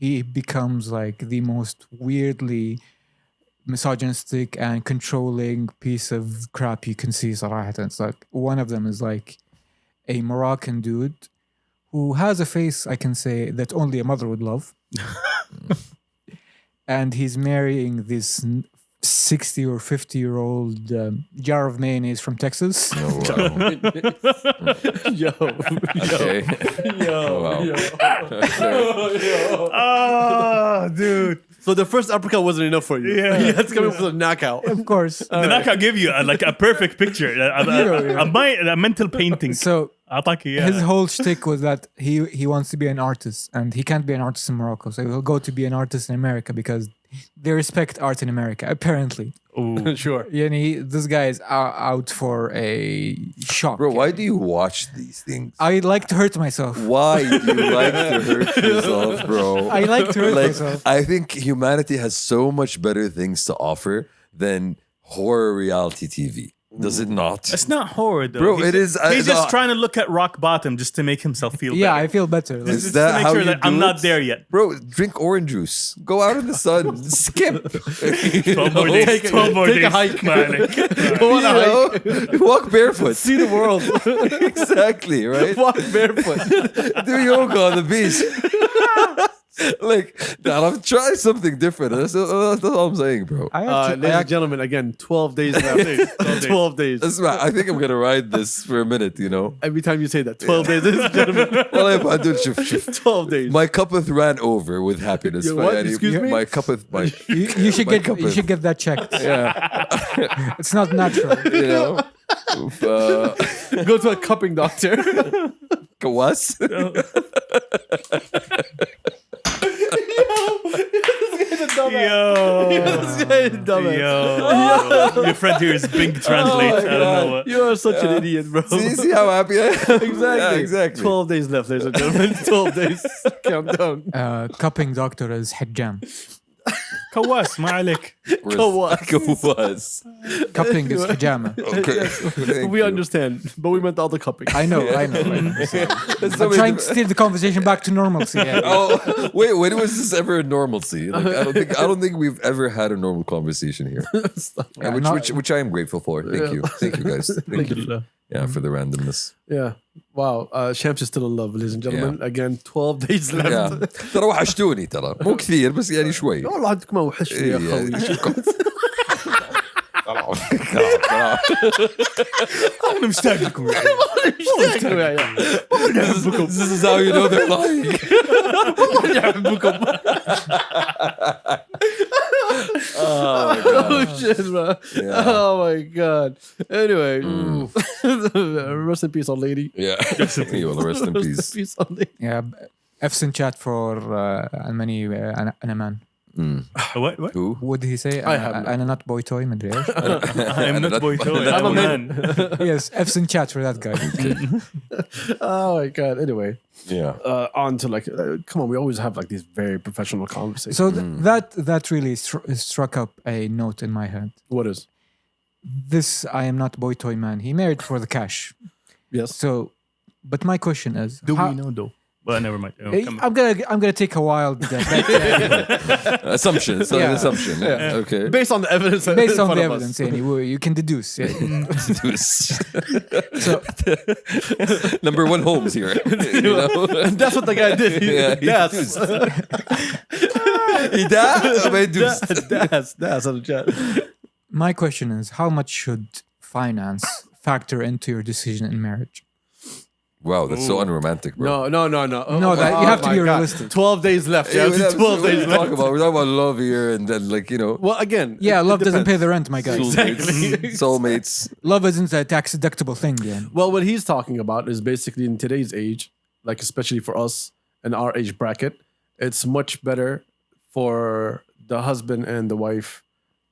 he becomes like the most weirdly misogynistic and controlling piece of crap you can see. صراحة. It's like one of them is like a Moroccan dude who has a face, I can say, that only a mother would love. And he's marrying this 60 or 50-year-old jar of mayonnaise from Texas. Oh, wow. Yo. Okay. Yo. Oh, wow. Oh, dude. So the first apricot wasn't enough for you. Yeah. You had to come in for the knockout. Of course. The knockout give you like a perfect picture, a mental painting. So أعطاك إياها. his whole shtick was that he wants to be an artist and he can't be an artist in Morocco. So he'll go to be an artist in America because they respect art in America, apparently. Ooh. Sure. This guy is out for a shock. Bro, why do you watch these things? I like to hurt myself. Why do you like to hurt yourself, bro? I like to hurt myself. I think humanity has so much better things to offer than horror reality TV. Does it not? It's not horror though. Bro, He's it is- He's it's just a- trying to look at rock bottom just to make himself feel Yeah, better. I feel better. Like, Just Is to that make how sure you that do I'm not it? there yet. Bro, drink orange juice. Go out in the sun. Skip. 12 more days. Take a- 12 more take a days. hike. ما عليك. Go on a hike. You know? Walk barefoot. See the world. Exactly, right? Walk barefoot. Do yoga on the beach. Like, I'll try something different. That's all I'm saying, bro. Ladies and gentlemen, again, 12 days left. 12 days. That's right. I think I'm gonna ride this for a minute, you know. Every time you say that, 12 days, ladies and gentlemen. والله بعدين شوف 12 days. My cupeth ran over with happiness. Your what? يعني Excuse me? My cupeth, you should my get cup you of- should get that checked. yeah, It's not natural. you know. Go to a cupping doctor. Kawas? Yo. Yo. Your friend here is Bing Translate. I don't know what. You are such an idiot, bro. See how happy I am? Exactly. Yeah, exactly. 12 days left, ladies and gentlemen. 12 days. Countdown. Cupping doctor is Hajjam. كواس ما عليك. Kawas. Cupping is hijama. Okay. Thank We you. understand, but we meant all the cupping. I know. There's so I'm many trying to steer the conversation back to normalcy. Yeah. Oh wait, when was this ever a normalcy? Like, I don't think we've ever had a normal conversation here, and which I am grateful for. Thank you guys. Thank you. Yeah, for the randomness. Yeah. Wow. Shamsi is still in love, ladies and gentlemen. Again, 12 days left. Yeah. ترى وحشتوني ترى مو كثير بس يعني شوي. والله عندك ما وحشني يا اخوي. أنا مشتاق لكم. This is how you know they're lying. Oh shit, man. Yeah. Oh my god. Anyway, rest in peace, old lady. Yeah. You will rest in Rest peace. in peace, old lady. Yeah. F's in chat for Almani and a man. What? Who? What did he say? I have no- أنا not boy toy مدري إيش. I'm not boy toy. I'm a I'm a man. Yes, F's in chat for that guy. Oh my god. Anyway, Yeah. on to like, come on, we always have like these very professional conversations. So that really struck up a note in my head. What is? This I am not boy toy man. He married for the cash. Yes. So, but my question is, Do how, we know though? Well, never mind. I'm gonna take a wild Assumption. It's not an assumption. Yeah. Okay. Based on the evidence. based on the in front of us. evidence. You can deduce. Yeah. So Number one, Holmes here. You know? And that's what the guy did. That's on the chat. my question is, how much should finance factor into your decision in marriage? Wow, that's so unromantic, bro. No. No, that you have to my be God. realistic. 12 days left. Yeah, Yeah, 12 days we're talking left. about. We're talking about love here, and then Well, again. Yeah, love doesn't pay depends. the rent, my guy. soulmates. Love isn't a tax deductible thing, yeah. Well, what he's talking about is basically in today's age, like especially for us in our age bracket, it's much better for the husband and the wife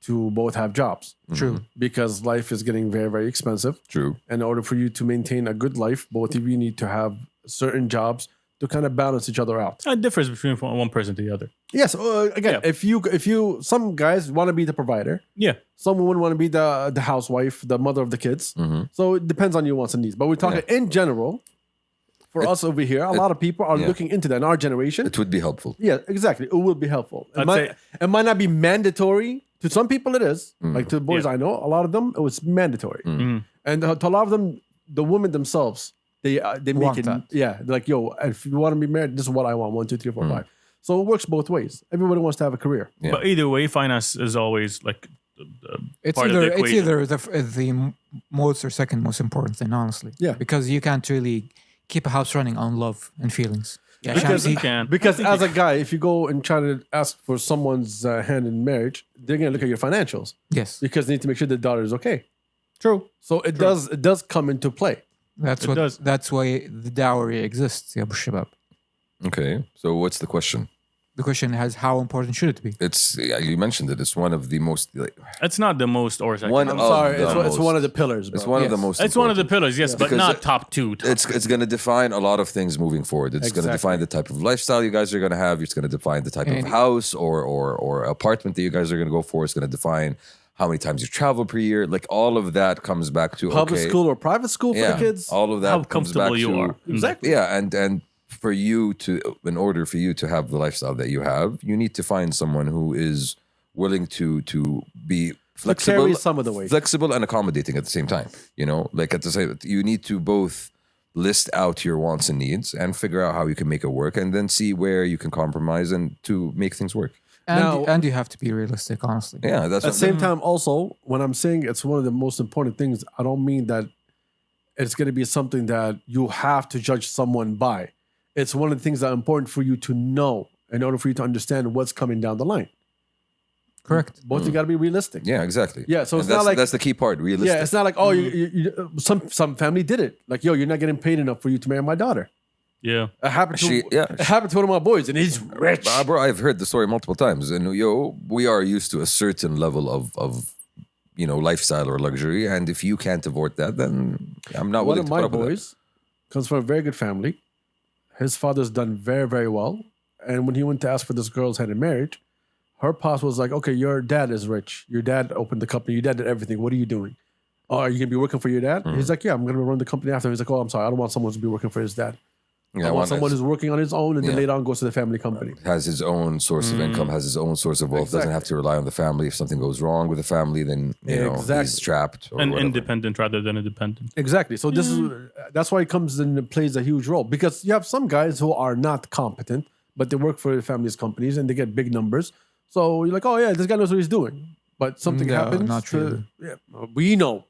to both have jobs. True. Because life is getting very, very expensive. True. In order for you to maintain a good life, both of you need to have certain jobs to kind of balance each other out. It differs between one person to the other. Yes, again, Yeah. if you some guys want to be the provider, Yeah. some women want to be the housewife, the mother of the kids. So it depends on your wants and needs. But we're talking in general. For us over here, a lot of people are looking into that in our generation. It would be helpful. Yeah, exactly. It will be helpful. I'd It might not be mandatory. To some people, it is. Like to the boys Yeah. I know, a lot of them, it was mandatory. And to a lot of them, the women themselves, they make Want it. that. Yeah, they're like, yo, if you want to be married, this is what I want. 1, 2, 3, 4, 5. So it works both ways. Everybody wants to have a career. Yeah. But either way, finance is always like It's part of the either equation. the most or second most important thing, honestly. Yeah. Because you can't really keep a house running on love and feelings. Yeah, Because- Shamsi, You can. Because as a guy, if you go and try to ask for someone's hand in marriage, they're gonna look at your financials yes, because they need to make sure the daughter is okay. True. So it does come into play. that's why the dowry exists. Ya Abu Shabab. Okay. So what's the question? The question is, how important should it be? It's you mentioned it. It's one of the most. It's not the most or second. One I'm of sorry, the it's one of the pillars. Bro. It's one of the Yes. most. It's one of the important. pillars, yes, but Because not top two. It's going to define a lot of things moving forward. It's going to Exactly. define the type of lifestyle you guys are going to have. It's going to define the type of And- house or apartment that you guys are going to go for. It's going to define how many times you travel per year. Like all of that comes back to Public okay, school or private school for the kids. all of that How comes comfortable back you to, are. Exactly. Yeah, and for you to, in order for you to have the lifestyle that you have, you need to find someone who is willing to be flexible, carry some of the weight. flexible and accommodating at the same time. You know, like at the same, you need to both list out your wants and needs and figure out how you can make it work, and then see where you can compromise and to make things work. And you have to be realistic, honestly. Yeah, that's At the same time, also, when I'm saying it's one of the most important things, I don't mean that it's going to be something that you have to judge someone by. It's one of the things that are important for you to know in order for you to understand what's coming down the line. Correct. Both you got to be realistic. Yeah, exactly. Yeah, so And it's not that's, like- that's the key part. Realistic. Yeah, it's not like, oh, some family did it. Like, yo, you're not getting paid enough for you to marry my daughter. Yeah. It happened to She- it happened to one of my boys, and he's rich. Bro, I've heard the story multiple times, and we are used to a certain level of lifestyle or luxury, and if you can't afford that, then I'm not One willing of to my put up with boys comes from a very good family. His father's done very, very well. And when he went to ask for this girl's hand in marriage, her pops was like, okay, your dad is rich. Your dad opened the company. Your dad did everything. What are you doing? Oh, are you going to be working for your dad? Mm-hmm. He's like, yeah, I'm going to run the company after. He's like, oh, I'm sorry. I don't want someone to be working for his dad. that. Yeah, I want someone who's working on his own and then Yeah. later on goes to the family company. has his own source of income, has his own source of wealth, doesn't have to rely on the family. If something goes wrong with the family, then he's Exactly. trapped. Or And whatever. independent rather than independent. Exactly. So that's why it comes and plays a huge role, because you have some guys who are not competent, but they work for the family's companies and they get big numbers. So you're like, oh yeah, this guy knows what he's doing. But something No, happens. not really. We know,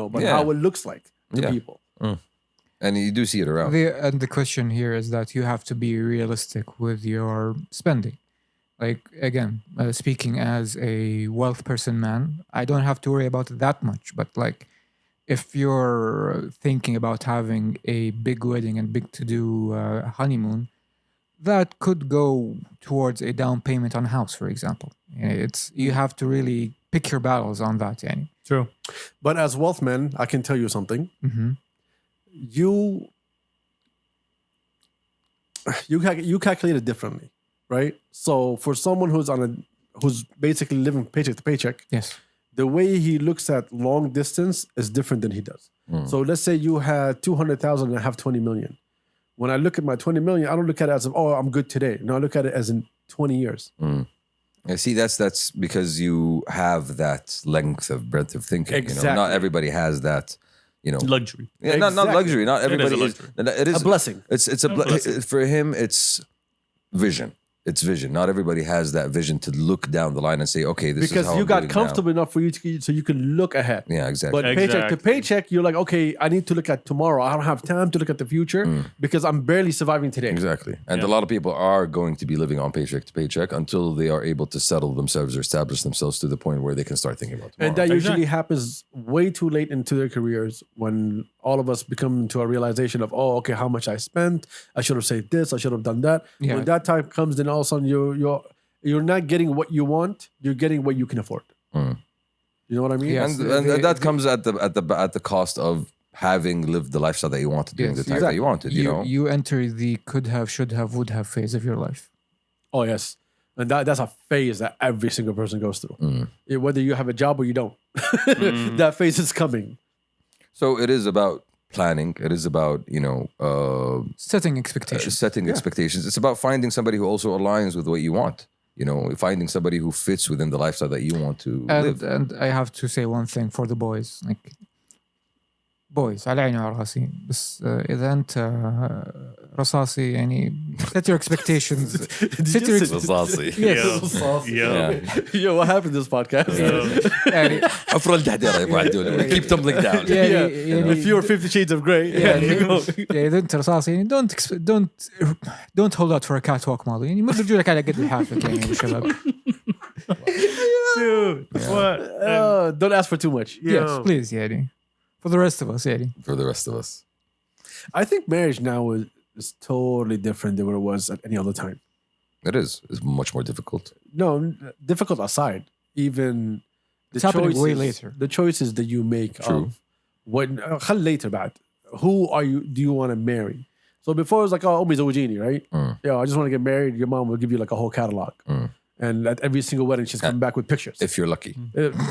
but Yeah. how it looks like to Yeah. people. And you do see it around. And the question here is that you have to be realistic with your spending. Like, again, speaking as a wealth person, man, I don't have to worry about it that much. But like, if you're thinking about having a big wedding and big to-do honeymoon, that could go towards a down payment on a house, for example. You have to really pick your battles on that. Yani. True. But as wealth men, I can tell you something. Mm-hmm. You calculate it differently, right? So for someone who's basically living paycheck to paycheck, Yes. the way he looks at long distance is different than he does. So let's say you had 200,000 and I have 20 million. When I look at my 20 million, I don't look at it as, I'm good today. No, I look at it as in 20 years. Yeah, see, that's because you have that length of breadth of thinking. Exactly. You know? Not everybody has that. Luxury. Yeah, not luxury. Not everybody is a luxury. It is A blessing. It's a blessing. for him. It's vision. It's vision. Not everybody has that vision to look down the line and say, okay, this is Because how you I'm got doing comfortable enough for you to so you can look ahead. now. Yeah, exactly. But paycheck to Exactly. paycheck, you're like, okay, I need to look at tomorrow. I don't have time to look at the future because I'm barely surviving today. Exactly. And a lot of people are going to be living on paycheck to paycheck until they are able to settle themselves or establish themselves to the point where they can start thinking about tomorrow. And that usually Exactly. happens way too late into their careers when all of us become to a realization of, okay, how much I spent. I should have saved this. I should have done that. Yeah. When that time comes, then all of a sudden you're not getting what you want. You're getting what you can afford. You know what I mean? Yeah. and that comes at the cost of having lived the lifestyle that you wanted during the time that you wanted. You know. You enter the could have, should have, would have phase of your life. Oh, yes. And that's a phase that every single person goes through. Whether you have a job or you don't. That phase is coming. So it is about planning. It is about Setting expectations. setting expectations. It's about finding somebody who also aligns with what you want. Finding somebody who fits within the lifestyle that you want to live. And I have to say one thing for the boys, like boys على عيني وعلى راسي بس إذا أنت رصاصي يعني set your expectations. Set your Saucy. Yes. Yeah. Yo, what happened to this podcast? يعني أفرل الدحديرة يا أبو عدول. Keep tumbling down. يعني If you're 50 Shades of Grey, يعني إذا أنت رصاصي يعني don't hold out for a catwalk model يعني مد رجولك على قد لحافك يعني يا أبو شباب. Dude, what? don't ask for too much. Yes, please يعني. For the rest of us يعني. For the rest of us. I think marriage now is totally different than what it was at any other time. It is. It's much more difficult. No, difficult aside, even the It's happening way choices- later. The choices that you make True. of when خل later بعد. Who do you want to marry? So before it was like, oh, أمي زوجيني, right? Yeah, I just want to get married. Your mom will give you like a whole catalog. And at every single wedding, she's coming back with pictures. If you're lucky.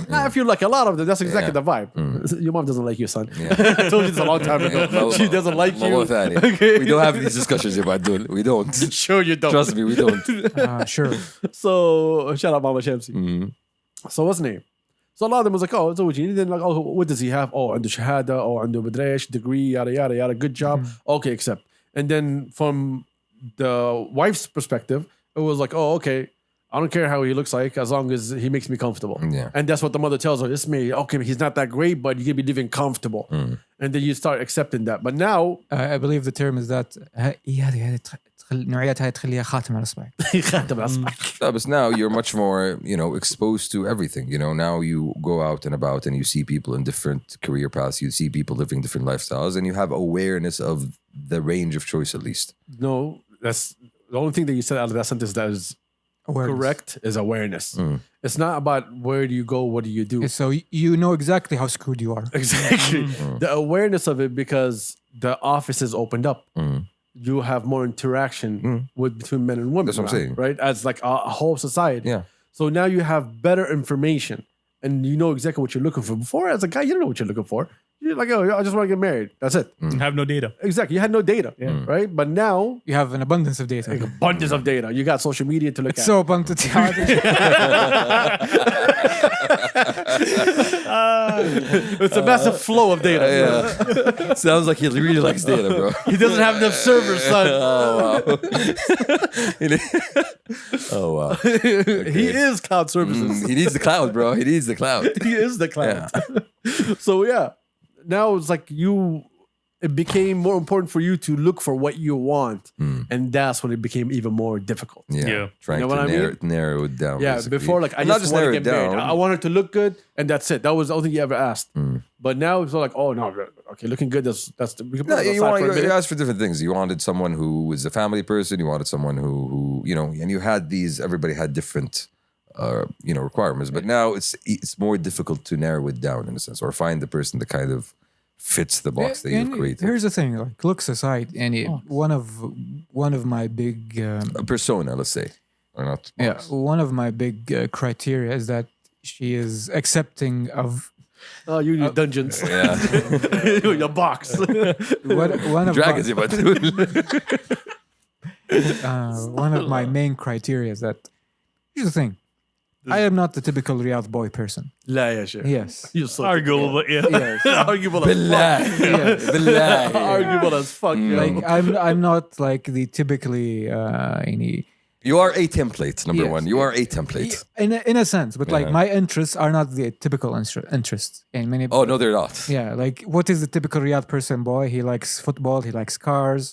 Not if you're like a lot of them. That's exactly Yeah. the vibe. Your mom doesn't like you, son. I told you this a long time ago. She doesn't like you. مرة ثانية. Okay. We don't have these discussions يا عدول. We don't. Sure you don't. Trust me, we don't. Sure. So shout out Mama Shamsi. So what's his name? So a lot of them was like, oh, زوجيني. Then like, oh, what does he have? Oh, عنده شهادة. Oh, عنده مدري إيش, degree, yada yada yada. Good job. Okay, accept. And then from the wife's perspective, it was like, oh, okay. I don't care how he looks like as long as he makes me comfortable. Yeah. And that's what the mother tells her. This may, okay, he's not that great, but you can be living comfortable. And then you start accepting that. But now, I believe the term is that هذه النوعيات هاي تخليها خاتم على اصبعك. But now you're much more, exposed to everything. Now you go out and about and you see people in different career paths. You see people living different lifestyles, and you have awareness of the range of choice at least. no, that's the only thing that you said out of that sentence that is Awareness. correct is awareness. It's not about where do you go, what do you do. So you know exactly how screwed you are. Exactly. The awareness of it because the office is opened up. You have more interaction with between men and women. That's what I'm saying. Right? As like a whole society. Yeah. So now you have better information and you know exactly what you're looking for. Before, as a guy, you don't know what you're looking for. You're like, oh, I just want to get married. That's it. Have no data. Exactly. You had no data. Right? But now, You have an abundance of data. abundance of data. You got social media to look It's at. so abundant. It's a massive flow of data. Yeah. Sounds like he really likes data, bro. He doesn't have enough servers, son. Oh, wow. He is cloud services. He needs the cloud, bro. He needs the cloud. He is the cloud. So yeah, now it's like it became more important for you to look for what you want, and that's when it became even more difficult. Yeah. Trying You know to what I narrow it down. Yeah, basically. before like I And not just want to narrow get it married. down. I want it to look good, and that's it. That was the only thing you ever asked. But now it's like, oh no, okay, looking good. That's the. We can put No, it you, aside for a you minute. asked for different things. You wanted someone who was a family person. You wanted someone who and you had these. Everybody had different, requirements. But now it's more difficult to narrow it down in a sense, or find the person that kind of fits the box that you've And created. here's the thing, like looks aside, and one of my big A persona, let's say, or not. one of my big criteria is that she is accepting of Oh, you need dungeons. Yeah. Your box. One of Dragons, my, one of my main criteria is that here's the thing. I am not the typical Riyadh boy person. لا يا شيخ. Yes. You're so Arguable, but yeah. Yes. arguable as fuck. Yes. Arguable as fuck. yo. Like I'm not like the typically any You are a template, number Yes. one. You are a template. in a sense, but like Yeah. my interests are not the typical interests. And many Oh, no, they're not. yeah, like what is the typical Riyadh person boy? He likes football, he likes cars,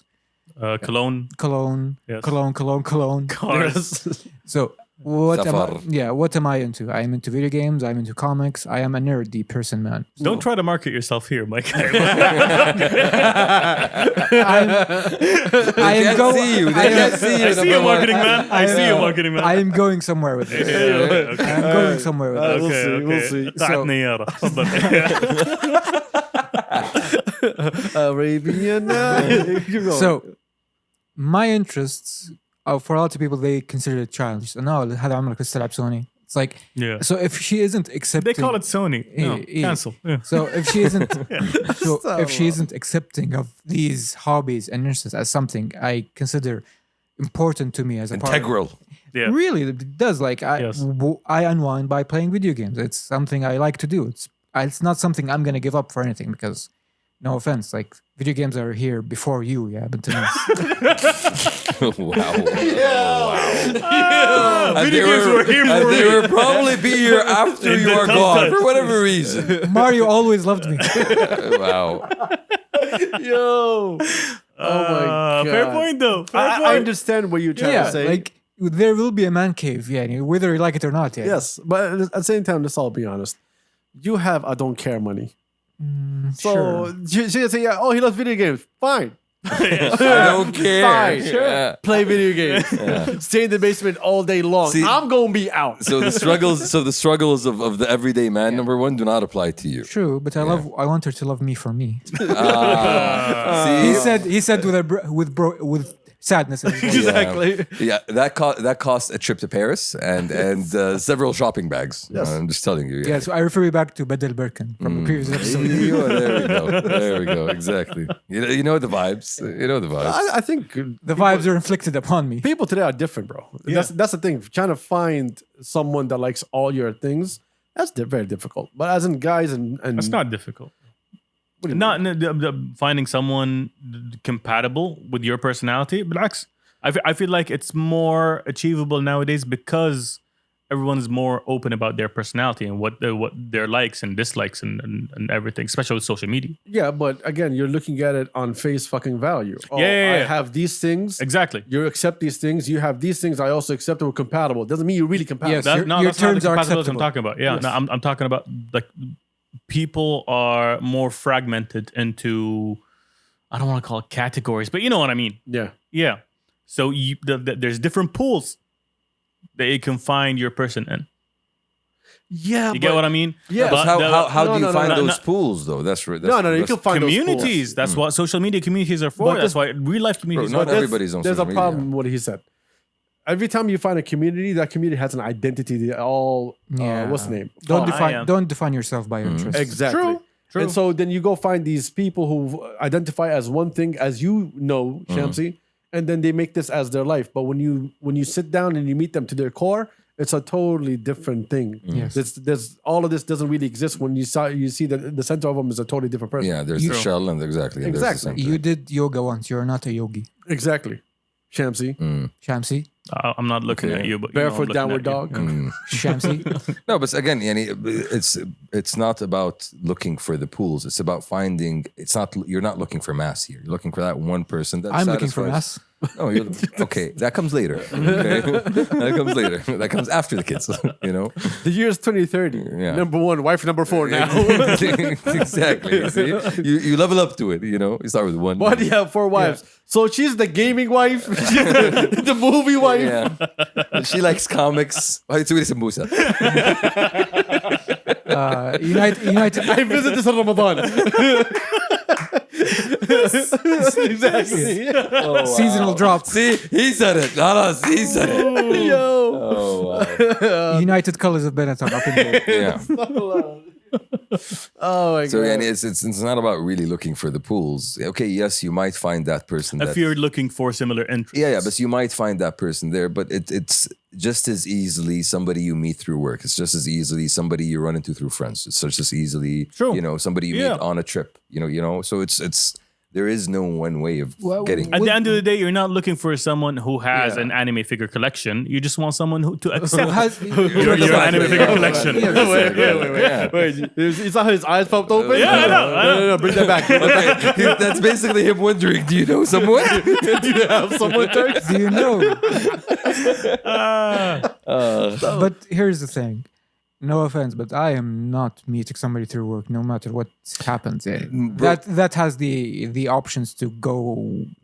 Cologne. cologne, Yes. cologne. Cars. So what am Safar. what am I into? I am into video games, I'm into comics, I am a nerdy person, man. Don't try to market yourself here, Mike. I They am can't see you. They can't see you. I see you, marketing man. I see you, marketing man. I am going somewhere with this. okay. I am going somewhere with this. We'll see. قاعد نيارة. تفضل. Arabian night. Keep going. So my interests for a lot of people they consider it childish. No, هذا عمرك لسه تلعب سوني. It's like Yeah. so if she isn't accepting They call it Sony. No, Yeah. cancel. Yeah. So if she isn't if she isn't accepting of these hobbies and interests as something I consider important to me as a part. Integral. Yeah. Really, it does. Like Yes. I unwind by playing video games. It's something I like to do. It's not something I'm gonna give up for anything because, no offense, like video games are here before you. Yeah, but to me, Wow. Video games were here And for they me. will probably be here after In you the are tough gone times. for whatever reason. Mario always loved me. Wow. Yo. Oh my god. Fair point, though. Fair I point. understand what you're trying Yeah, to say. like there will be a man cave. Yeah, whether you like it or not. Yeah. yes, but at the same time, let's all be honest. You have I don't care money. So Sure. she say, yeah, oh, he loves video games. Fine. I don't care. Fine. Yeah. Play video games. Stay in the basement all day long. See- I'm gonna be out. So the struggles of the everyday man, number one, do not apply to you. True, but I want her to love me for me. See, He said with sadness. In his voice. Exactly. yeah, that cost a trip to Paris and several shopping bags. Yes. I'm just telling you. Yeah, so I refer you back to Bedel Birkin from the previous episode. There we go. There we go. Exactly. You know the vibes. You know the vibes. I think The vibes are inflicted upon me. people today are different, bro. That's the thing. Trying to find someone that likes all your things, that's very difficult. But as in guys and It's not difficult. What do you Not finding someone compatible with your personality. But I feel like it's more achievable nowadays because everyone's more open about their personality and what their likes and dislikes and everything, especially with social media. yeah, but again, you're looking at it on face fucking value. Oh, Yeah. I have these things. Exactly. You accept these things. You have these things. I also accept that we're compatible. Doesn't mean you're really compatible. Yes. That, Your no, that's not terms the are compatibility I'm acceptable. talking about. Yeah, Yes. no, I'm talking about like people are more fragmented into, I don't want to call it categories, but you know what I mean. Yeah. Yeah. So there's different pools that you can find your person in. Yeah. You get what I mean? Yeah. But How No, do you no, find no, those no. pools though? That's right. No, you can find those communities. pools. That's what social media communities are for. But That's this- why real life communities Bro, are not for. everybody's on There's social a problem media. with what he said. Every time you find a community, that community has an identity. They all what's the name? Don't define yourself by your interests. Exactly. True. And so then you go find these people who identify as one thing, as you know, Shamsi, and then they make this as their life. But when you sit down and you meet them to their core, it's a totally different thing. Yes. There's all of this doesn't really exist when you see that the center of them is a totally different person. Yeah, there's the shell and exactly. And there's the Exactly. center. You did yoga once. You're not a yogi. Exactly. Shamsi. Shamsi? I'm not looking Okay. at you, but Barefoot you know, I'm downward looking at you. dog. Shamsi? No, but again, yani, it's not about looking for the pools. It's about finding. It's not. You're not looking for mass here. You're looking for that one person that I'm looking for satisfies- mass. No, okay. That comes later. Okay, that comes later. That comes after the kids. You know. The year is 2030. Yeah. Number one, wife number 4 now. Exactly. See, you level up to it. You know, you start with one. Why do you have 4 wives? So she's the gaming wife, she's the movie wife. Yeah. She likes comics. Why do you sambusa? United. I visit this in Ramadan. Exactly. Seasonal drop. See, he said it. Not he said it. Yo. Oh wow. United colors of Benetton up in there. Yeah. Oh my So god. and it's not about really looking for the pools. Okay, yes, you might find that person. If you're looking for similar interests. Yeah, but you might find that person there. But it's just as easily somebody you meet through work. It's just as easily somebody you run into through friends. It's just as easily, True. somebody you Yeah. meet on a trip. So it's there is no one way of getting. At the end of the day, you're not looking for someone who has Yeah. an anime figure collection. You just want someone to accept Has- your anime figure collection. Wait. You saw how his eyes popped open? Yeah, I know. No, bring that back. That's basically him wondering, do you know someone? Do you have someone, Turks? Do you know? Ah. But here's the thing. No offense, but I am not meeting somebody through work, no matter what happens. bro. That has the options to go.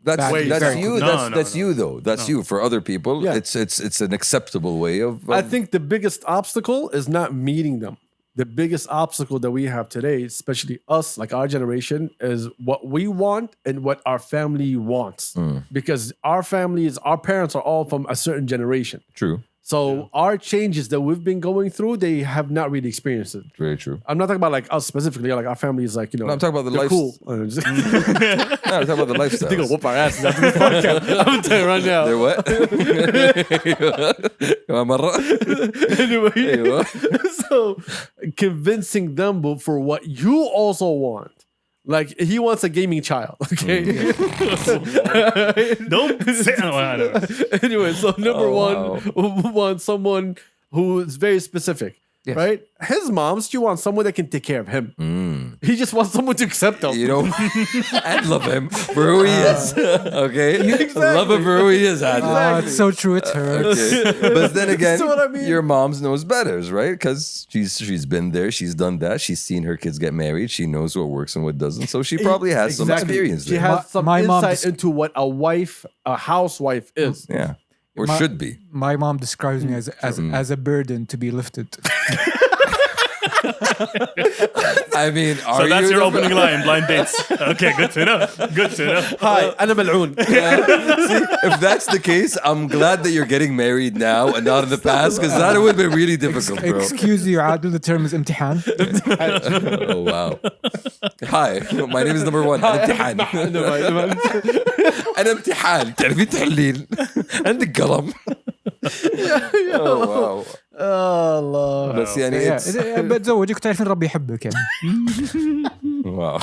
That's badly that's very you. quick. No, That's no. you though. That's you. For other people, Yeah. it's an acceptable way of. I think the biggest obstacle is not meeting them. The biggest obstacle that we have today, especially us, like our generation, is what we want and what our family wants. Because our families, our parents are all from a certain generation. True. So our changes that we've been going through, they have not really experienced it. Very true. I'm not talking about like us specifically, like our family is like, No, I'm talking about the they're life. cool. No, I'm talking about the lifestyle. They're gonna whoop our asses after this podcast. I'm telling you right now. They're what? Anyway, أيوة. so convincing them for what you also want. Like he wants a gaming child, okay? Don't say Anyway, so number one, we want someone who is very specific, Yes. right? His mom, she wants someone that can take care of him. He just wants someone to accept him. I love him for who he is. Okay, love him for who he is. Adnan. It's so true. It hurts. Okay. But then again, what I mean? your mom's knows better, right? Because she's been there, she's done that, she's seen her kids get married, she knows what works and what doesn't. So she probably has some experience She there. has some My mom insight into what a housewife is. Yeah, or My- should be. My mom describes me as a burden to be lifted. I mean, are So that's you your the- opening line, blind dates. Okay, good to know. Good to know. Hi, أنا ملعون. If that's the case, I'm glad that you're getting married now and not in the past, because that would have been really difficult, bro. Excuse you, Adil. The term is امتحان. Oh wow. Hi, my name is number one. أنا امتحان. أنا امتحان. تعرفين تحليل. عندك قلم. Oh wow. الله. بس يعني it's بتزوجك تعرفين ربي يحبك يعني. wow.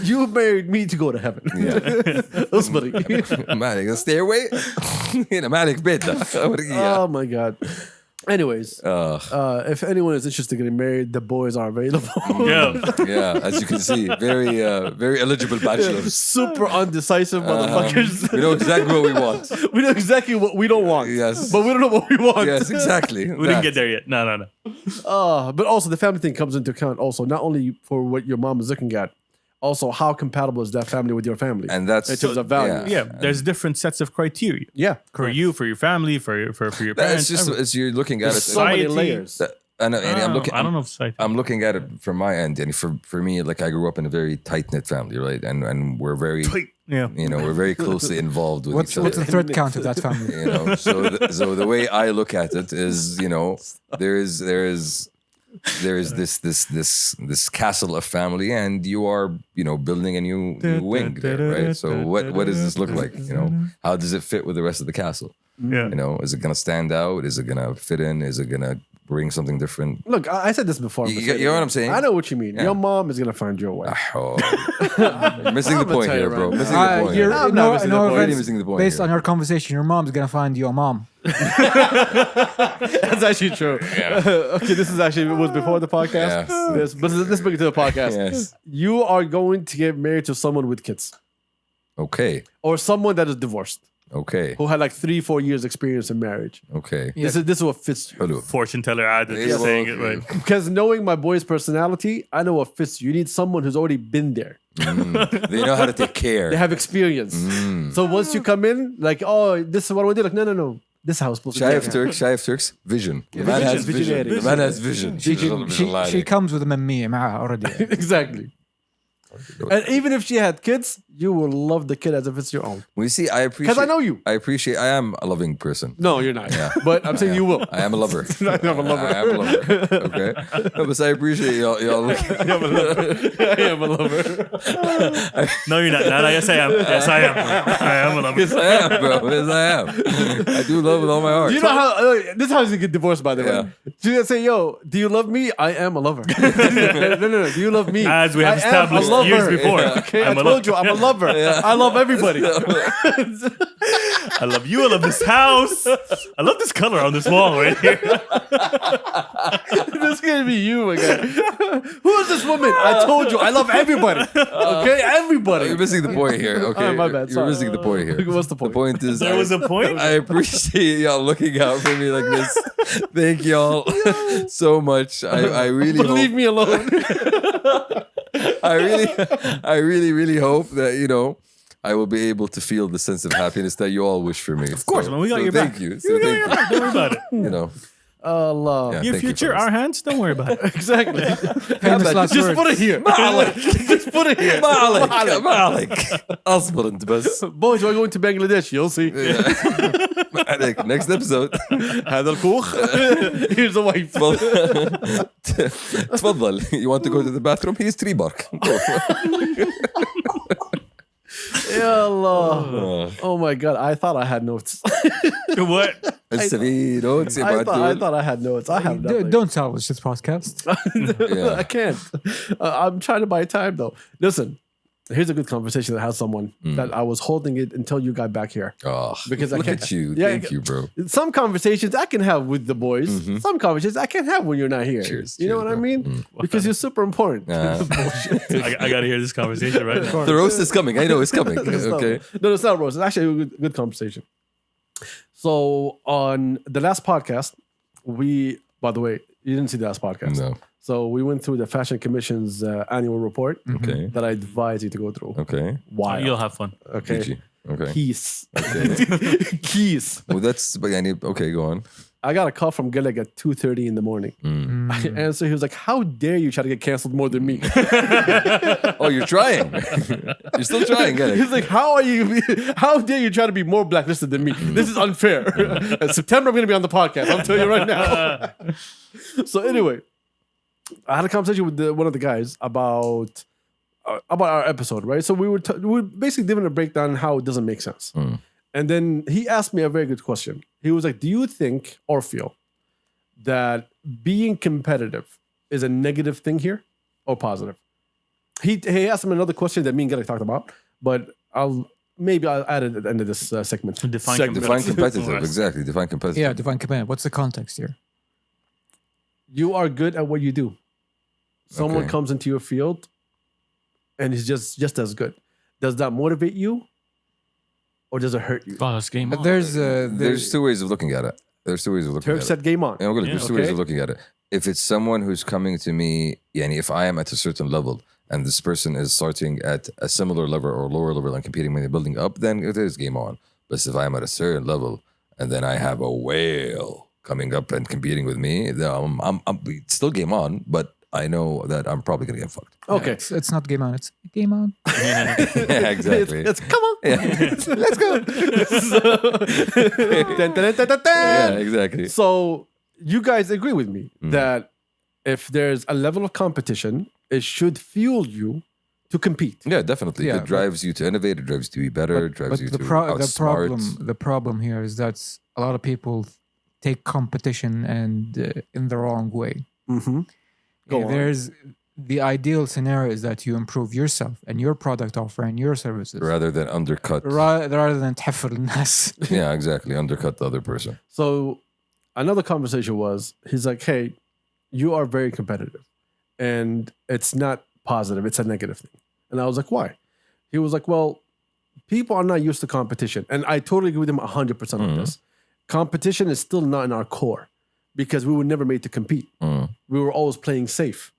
You married me to go to heaven. اصبري. ما عليك stairway. هنا ما عليك بيت ده. Oh my god. Anyways, if anyone is interested in getting married, the boys are available. Yeah. As you can see, very eligible bachelors. Super undecisive motherfuckers. We know exactly what we want. We know exactly what we don't want. Yes. But we don't know what we want. Yes, exactly. We didn't get there yet. No. But also the family thing comes into account also, not only for what your mom is looking at, also how compatible is that family with your family. And that's in terms of values. Yeah, there's different sets of criteria. Yeah. For you, for your family, for your parents. It's just as you're looking at it. So many Society. layers. And I'm looking. I don't know if society. I'm looking at it from my end, and for me, like I grew up in a very tight knit family, right? And we're very, Yeah. we're very closely involved with What's each other. the thread count of that family? So the way I look at it is, there is this castle of family, and you are building a new wing there, right? So what does this look like? How does it fit with the rest of the castle? Yeah. Is it gonna stand out? Is it gonna fit in? Is it gonna bring something different? Look, I said this before. You know what I'm saying? I know what you mean. Your mom is going to find your way. Oh, you're missing the I'm gonna point tell you here, bro. right Missing now. the point. You're, I'm no, not missing no the point. offense, Really missing the point based here. on your conversation, your mom's gonna find your mom. That's actually true. Okay, this is actually was before the podcast. Yes. But let's bring it to the podcast. Yes. You are going to get married to someone with kids Okay. or someone that is divorced Okay. who had like 3-4 years experience in marriage. Okay. This is what fits you. Hello. Fortune teller added. Yeah, Just saying well, it right. Because knowing my boy's personality, I know what fits you. You need someone who's already been there. They know how to take care. They have experience. So once you come in, like, oh, this is what I want to do. Like, no. This is how it's supposed to be. Shaif Turks, vision. The man has vision. Visionary. The man has vision. She comes with a ممية معها already. Exactly. And even if she had kids, you will love the kid as if it's your own. Well, you see, I appreciate. Because I know you. I am a loving person. No, you're not. But I'm saying you will. I am a lover. I'm a lover. I am a lover. Okay. No, but I appreciate y'all. I am a lover. I am a lover. No, you're not. No, yes, I am. Yes, I am. I am a lover. Yes, I am, bro. Yes, I am. I do love with all my heart. You know how this is how you get divorced, by the way. She's gonna say, "Yo, do you love me? I am a lover." No. Do you love me? As we have I am a established lover. years before. Okay, I told you, I'm a lover. I love everybody. I love you. I love this house. I love this color on this wall right here. This is gonna be you, my guy. Who is this woman? I told you, I love everybody. Okay, everybody. You're missing the point here. Okay, my bad, You're sorry. missing the point here. What's the point? The point is, There was a point. I appreciate y'all looking out for me like this. Thank y'all so much. I really But leave hope, me alone. I really hope that I will be able to feel the sense of happiness that you all wish for me. Of course, man. We got your thank back. you. We got your back. Don't worry about it. Allah. Yeah. Your thank you, future, fellas. our hands. Don't worry about it. Exactly. Famous last Just words. put it here. Just put it here. ما عليك اصبر انت بس. Boys, we're going to Bangladesh. You'll see. ما عليك. Next episode. هذا الكوخ. Here's a wife. تفضل. You want to go to the bathroom? Here's 3 bark. Ya Allah. Oh my God. I thought I had notes. What? لسه في notes I يبعتوا. thought I had notes. I have nothing. Don't salvage this podcast. Yeah. I can't. I'm trying to buy time though. Listen, here's a good conversation that has someone that I was holding it until you got back here. Oh, Because I look can't- at you. Yeah, Thank you, bro. Some conversations I can have with the boys. Some conversations I can't have when you're not here. Cheers. You know Cheers, what I bro. mean? Because you're super important. I got to hear this conversation right now. The roast is coming. I know it's coming. Okay. No, it's not roast. It's actually a good conversation. So on the last podcast, by the way, you didn't see the last podcast. No. So we went through the Fashion Commission's annual report Okay. that I advise you to go through. Okay. Why? You'll have fun. Okay. Fiji. Okay. Keys. Okay. Keys. Well, that's. But okay, go on. I got a call from Gillig at 2:30 in the morning. I answered. He was like, "How dare you try to get canceled more than me?" Oh, you're trying. You're still trying. Get He's it? like, how dare you try to be more blacklisted than me? This is unfair. In September, I'm going to be on the podcast. I'll tell you right now. So anyway, I had a conversation with one of the guys about our episode, right? So we were basically giving a breakdown on how it doesn't make sense. And then he asked me a very good question. He was like, do you think or feel that being competitive is a negative thing here or positive? He asked him another question that me and Gillig talked about, but I'll add it at the end of this segment. Define Define competitive. Yes. Exactly. Define competitive. Yeah, divine command. What's the context here? You are good at what you do. Someone Okay. comes into your field and is just as good. Does that motivate you or does it hurt you? Oh, this game. on. There's 2 ways of looking at it. There's 2 ways of looking Turk at it. said game on. Yeah, there's 2 ways okay. of looking at it. If it's someone who's coming to me, if I am at a certain level and this person is starting at a similar level or lower level and competing when they're building up, then it is game on. But if I'm at a certain level and then I have a whale coming up and competing with me, then I'm it's still game on, but I know that I'm probably gonna get fucked. Okay. It's not game on. It's game on. Yeah, exactly. It's come on. Let's go. Dun, dun, dun, dun, dun. Yeah, exactly. So you guys agree with me that if there's a level of competition, it should fuel you to compete. Yeah, definitely. Yeah, It drives you to innovate. It drives you to be better. It drives But you the, to the outsmart. problem here is that a lot of people take competition and in the wrong way. Mm-hmm. Go on. There's the ideal scenario is that you improve yourself and your product offer and your services Rather than undercut. rather than تحفر الناس. Yeah, exactly. Undercut the other person. So another conversation was, he's like, hey, you are very competitive and it's not positive. It's a negative thing. And I was like, why? He was like, well, people are not used to competition. And I totally agree with him 100% on this. Competition is still not in our core because we were never made to compete. We were always playing safe.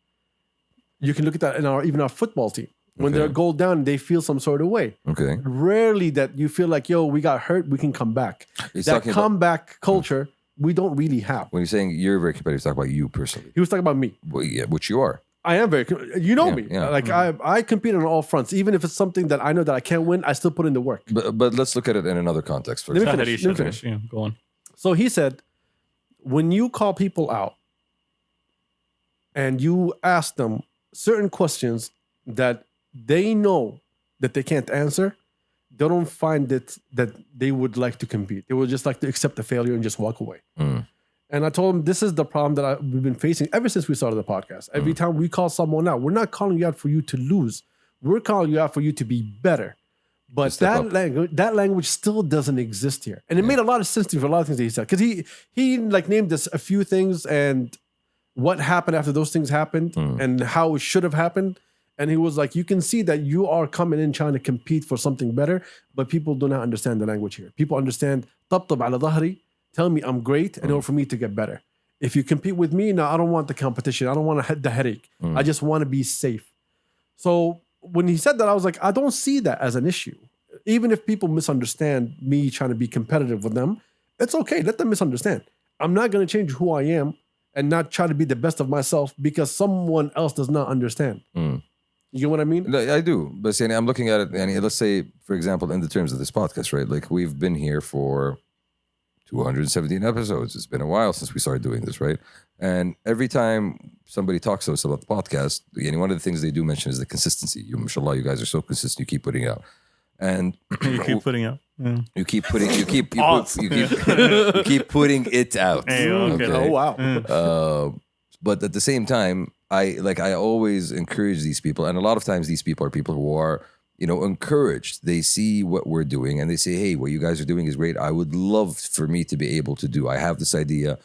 You can look at that in even our football team. When they're goal down, they feel some sort of way. Okay. Rarely that you feel like, yo, we got hurt, we can come back. He's That talking about- comeback culture, we don't really have. When you're saying you're very competitive, talk about you personally. He was talking about me. Well, yeah, which you are. I am very. You know Yeah, me. yeah. Like I compete on all fronts. Even if it's something that I know that I can't win, I still put in the work. But let's look at it in another context. For Let me example. finish. Yeah, go on. So he said, when you call people out and you ask them certain questions that they know that they can't answer, they don't find it that they would like to compete. They would just like to accept the failure and just walk away. And I told him, this is the problem that we've been facing ever since we started the podcast. Every time we call someone out, we're not calling you out for you to lose. We're calling you out for you to be better. But that language still doesn't exist here. And it made a lot of sense to me for a lot of things that he said. Because he like named us a few things and what happened after those things happened and how it should have happened. And he was like, you can see that you are coming in trying to compete for something better, but people do not understand the language here. People understand, طبطب على ظهري, tell me I'm great in order for me to get better. If you compete with me, no, I don't want the competition. I don't want the headache. I just want to be safe. So when he said that, I was like, I don't see that as an issue. Even if people misunderstand me trying to be competitive with them, it's okay. Let them misunderstand. I'm not going to change who I am and not try to be the best of myself because someone else does not understand. You get what I mean? No, I do, but see, I'm looking at it, and let's say, for example, in the terms of this podcast, right? Like we've been here for 217 episodes. It's been a while since we started doing this, right? And every time somebody talks to us about the podcast, one of the things they do mention is the consistency. Mashallah, you guys are so consistent. You keep putting out, and You keep putting out. Yeah. you keep putting it out. Hey, okay. Oh, wow. But at the same time, I always encourage these people, and a lot of times these people are people who are, encouraged. They see what we're doing and they say, hey, what you guys are doing is great. I would love for me to be able to do. I have this idea,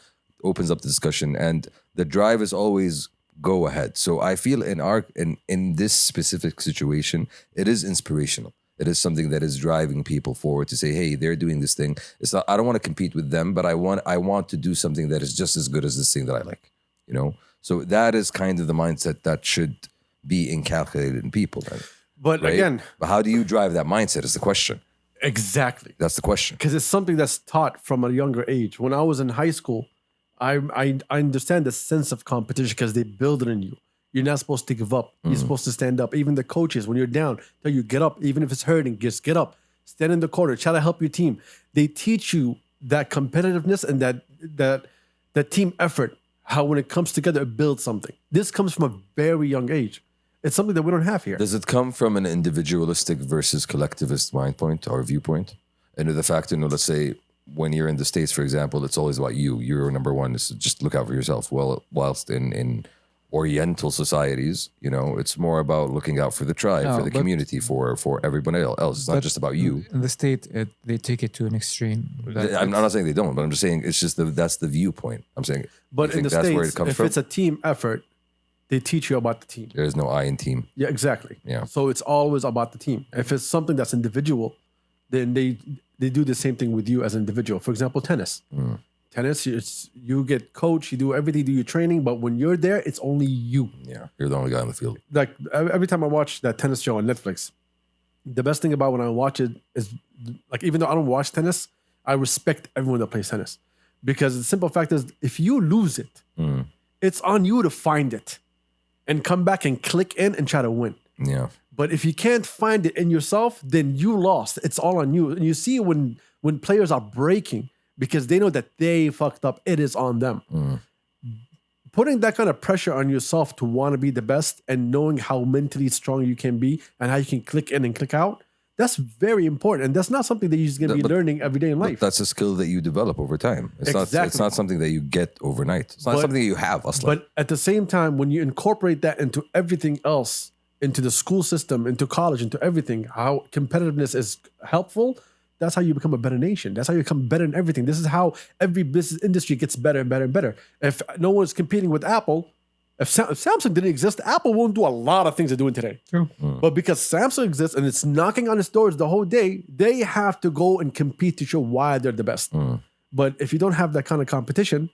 opens up the discussion, and the drive is always go ahead. So I feel in this specific situation, it is inspirational. It is something that is driving people forward to say, hey, they're doing this thing. It's not, I don't want to compete with them, but I want to do something that is just as good as this thing that I like, So that is kind of the mindset that should be inculcated in people. But right? again, But how do you drive that mindset is the question. exactly. That's the question. Because it's something that's taught from a younger age. When I was in high school, I understand the sense of competition because they build it in you. You're not supposed to give up. You're supposed to stand up. Even the coaches, when you're down, tell you get up. Even if it's hurting, just get up. Stand in the corner. Try to help your team. They teach you that competitiveness and that team effort. How when it comes together, it builds something. This comes from a very young age. It's something that we don't have here. Does it come from an individualistic versus collectivist mind point or viewpoint? And the fact, let's say when you're in the States, for example, it's always about you. You're number one. Is just look out for yourself. Well, whilst in Oriental societies, it's more about looking out for the tribe, for the community, for everyone else. It's not just about you. In the state, they take it to an extreme. I'm not saying they don't, but I'm just saying it's just that's the viewpoint. I'm saying, but in the that's States, where it comes if from. it's a team effort, they teach you about the team. There is no I in team. Yeah, exactly. Yeah. So it's always about the team. If it's something that's individual, then they do the same thing with you as an individual. For example, tennis. Tennis, you get coached, you do everything, do your training, but when you're there, it's only you. Yeah, you're the only guy on the field. Like every time I watch that tennis show on Netflix, the best thing about when I watch it is like even though I don't watch tennis, I respect everyone that plays tennis because the simple fact is if you lose it, it's on you to find it and come back and click in and try to win. Yeah. But if you can't find it in yourself, then you lost. It's all on you. And you see when players are breaking because they know that they fucked up, it is on them. Putting that kind of pressure on yourself to want to be the best and knowing how mentally strong you can be and how you can click in and click out, that's very important. And that's not something that you're just going to be learning every day in life. That's a skill that you develop over time. It's not something that you get overnight. It's not something that you have. But at the same time, when you incorporate that into everything else, into the school system, into college, into everything, how competitiveness is helpful, that's how you become a better nation. That's how you become better in everything. This is how every business industry gets better and better and better. If no one's competing with Apple, if Samsung didn't exist, Apple won't do a lot of things they're doing today. True. But because Samsung exists and it's knocking on its doors the whole day, they have to go and compete to show why they're the best. But if you don't have that kind of competition,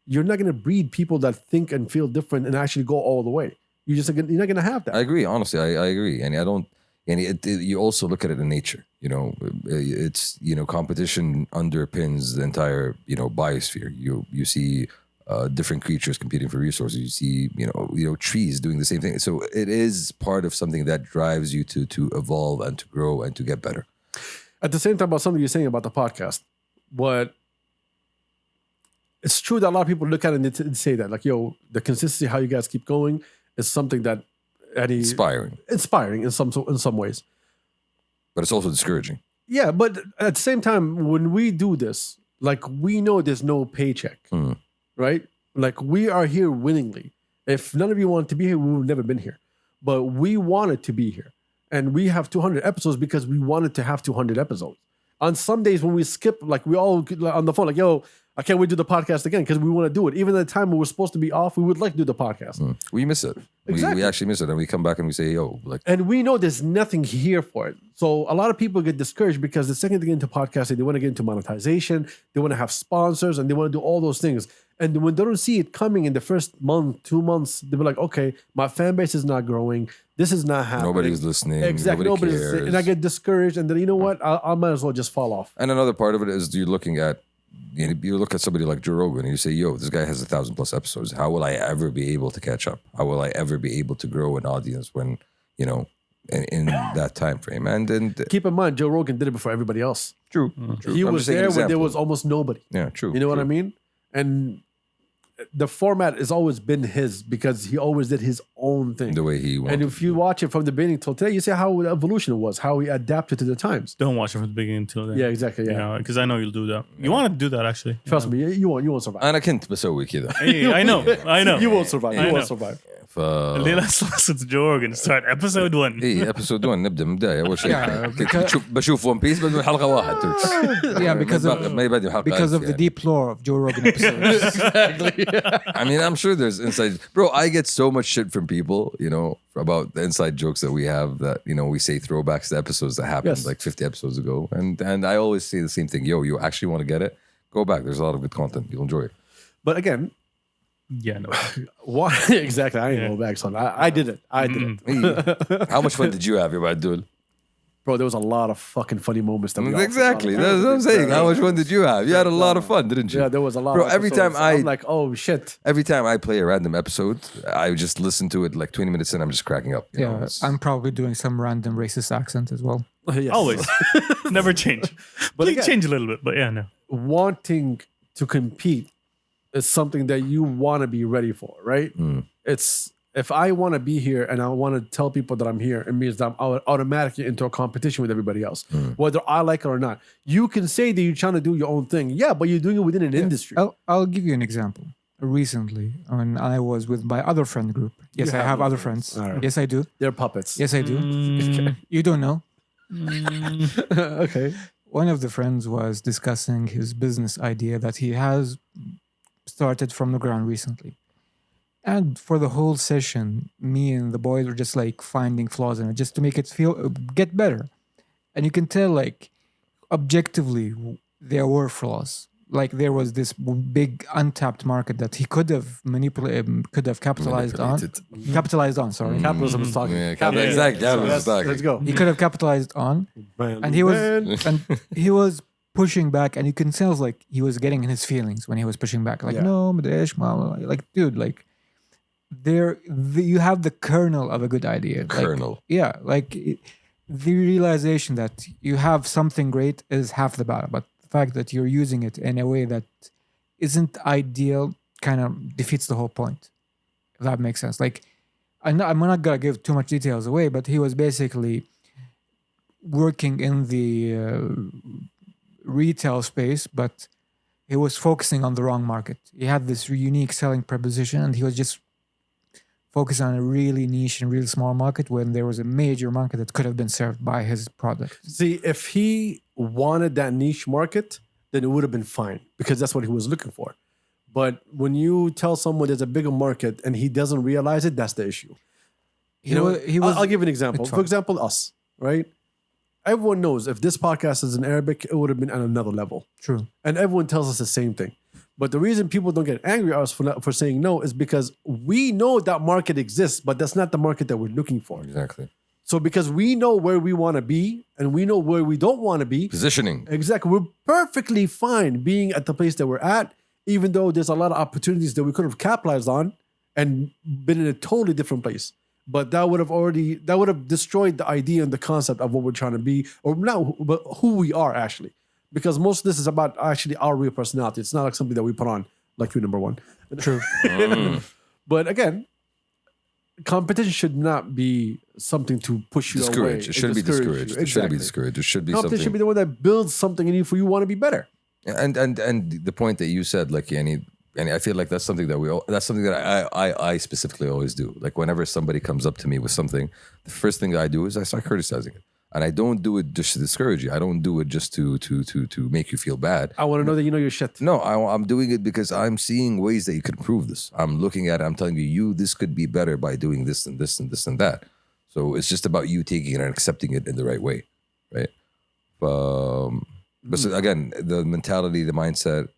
you're not going to breed people that think and feel different and actually go all the way. You're not going to have that. I agree. Honestly, I agree. And I don't. And you also look at it in nature. It's competition underpins the entire biosphere. You see different creatures competing for resources. You see, trees doing the same thing. So it is part of something that drives you to evolve and to grow and to get better. At the same time, about something you're saying about the podcast, but it's true that a lot of people look at it and say that, like, yo, the consistency, how you guys keep going, is something that Inspiring, in some ways. but it's also discouraging. Yeah, but at the same time, when we do this, like, we know there's no paycheck, right? Like, we are here willingly. If none of you want to be here, we would have never been here. But we wanted to be here. And we have 200 episodes because we wanted to have 200 episodes. On some days when we skip, like, we all on the phone, like, yo, I can't wait to do the podcast again because we want to do it. Even at the time when we're supposed to be off, we would like to do the podcast. We miss it. Exactly. We actually miss it. And we come back and we say, yo, like, And we know there's nothing here for it. So a lot of people get discouraged because the second they get into podcasting, they want to get into monetization, they want to have sponsors, and they want to do all those things. And when they don't see it coming in the first month, 2 months, they'll be like, okay, my fan base is not growing. This is not happening. nobody's listening. Exactly. Nobody Nobody's cares. and I get discouraged. And then, you know what? I might as well just fall off. And another part of it is you look at somebody like Joe Rogan and you say, yo, this guy has 1,000+ episodes. How will I ever be able to catch up? How will I ever be able to grow an audience when, in that time frame? And Keep in mind, Joe Rogan did it before everybody else. true. He I'm was just saying there an when there example. was almost nobody. Yeah, true. You know what I true. mean? And the format has always been his because he always did his own thing. The way he wanted. And if you watch it from the beginning till today, you see how the evolution was, how he adapted to the times. Don't watch it from the beginning until then. Yeah, exactly. Yeah. Because I know you'll do that. You want to do that, actually. Trust me, you won't survive. أنا كنت بسوي كذا. Hey, I know. You won't survive. I You won't know. survive. الليلة listen to Joe Rogan. Start episode 1. اي ابيسود 1 نبدا من البدايه اول شيء Yeah, كنت بشوف ون بيس بدون حلقه واحد Yeah, ما يبدي حلقه because of the يعني. deep lore of Joe Rogan episodes. I mean, I'm sure there's inside. Bro, I get so much shit from people, about the inside jokes that we have that, we say throwbacks to episodes that happened Yes. like 50 episodes ago. And I always say the same thing. Yo, you actually want to get it? Go back. There's a lot of good content. You'll enjoy it. But again, Yeah, no. why exactly? I ain't go back, son. I did it. I did it. Hey, how much fun did you have, you bad dude? Bro, there was a lot of fucking funny moments. That we all Exactly. forgot That's about. what I'm saying. How much fun did you have? You had a lot of fun, didn't you? Yeah, there was a lot Bro, of every episodes. time I'm like, oh shit. Every time I play a random episode, I just listen to it like 20 minutes in. I'm just cracking up. you know, Yeah, it's- I'm probably doing some random racist accent as well. Yes. Always. Never change. But Please again- change a little bit, but yeah, no. Wanting to compete is something that you want to be ready for, right? It's if I want to be here and I want to tell people that I'm here, it means that I'm automatically into a competition with everybody else, whether I like it or not. You can say that you're trying to do your own thing, yeah, but you're doing it within an industry. I'll give you an example. Recently, when I was with my other friend group. Yes, I have other friends. All right. Yes, I do. They're puppets. Yes, I do. You don't know. Okay. One of the friends was discussing his business idea that he has started from the ground recently. And for the whole session, me and the boys were just like finding flaws in it just to make it get better. And you can tell, like, objectively, there were flaws. Like, there was this big untapped market that he could have capitalized on. Capitalized on, sorry. Capitalism is talking. Yeah, Capitalism. exactly. Capitalism Yes, is talking. let's go. He could have capitalized on. Man, And he was man. and he was pushing back, and you can tell like he was getting in his feelings when he was pushing back. Like, Yeah. no, Madesh, mama. Like, dude, like you have the kernel of a good idea. Like, Kernel. yeah, like the realization that you have something great is half the battle, but the fact that you're using it in a way that isn't ideal kind of defeats the whole point. If that makes sense. Like, I'm not gonna give too much details away, but he was basically working in the retail space, but he was focusing on the wrong market. He had this unique selling proposition, and he was just focused on a really niche and really small market when there was a major market that could have been served by his product. See, if he wanted that niche market, then it would have been fine because that's what he was looking for. But when you tell someone there's a bigger market and he doesn't realize it, that's the issue. I'll give you an example. It's For fine. example, us, right? Everyone knows if this podcast is in Arabic, it would have been at another level. True. And everyone tells us the same thing. But the reason people don't get angry at us for saying no is because we know that market exists, but that's not the market that we're looking for. Exactly. So because we know where we want to be and we know where we don't want to be, Positioning. exactly, we're perfectly fine being at the place that we're at even though there's a lot of opportunities that we could have capitalized on and been in a totally different place. But that would have destroyed the idea and the concept of what we're trying to be, or not, but who we are actually. Because most of this is about actually our real personality. It's not like something that we put on, like you, number one. True. But again, competition should not be something to push you away. Discourage. It shouldn't be discouraged. It shouldn't be discouraged. It should be Competition something. should be the one that builds something in you for you want to be better. And the point that you said, like, and I feel like that's something that I specifically always do. Like, whenever somebody comes up to me with something, the first thing I do is I start criticizing it. And I don't do it just to discourage you. I don't do it just to make you feel bad. I want to know that you know your shit. No, I'm doing it because I'm seeing ways that you could improve this. I'm looking at it. I'm telling you, this could be better by doing this and this and this and that. So it's just about you taking it and accepting it in the right way, right? But so again, the mentality, the mindset,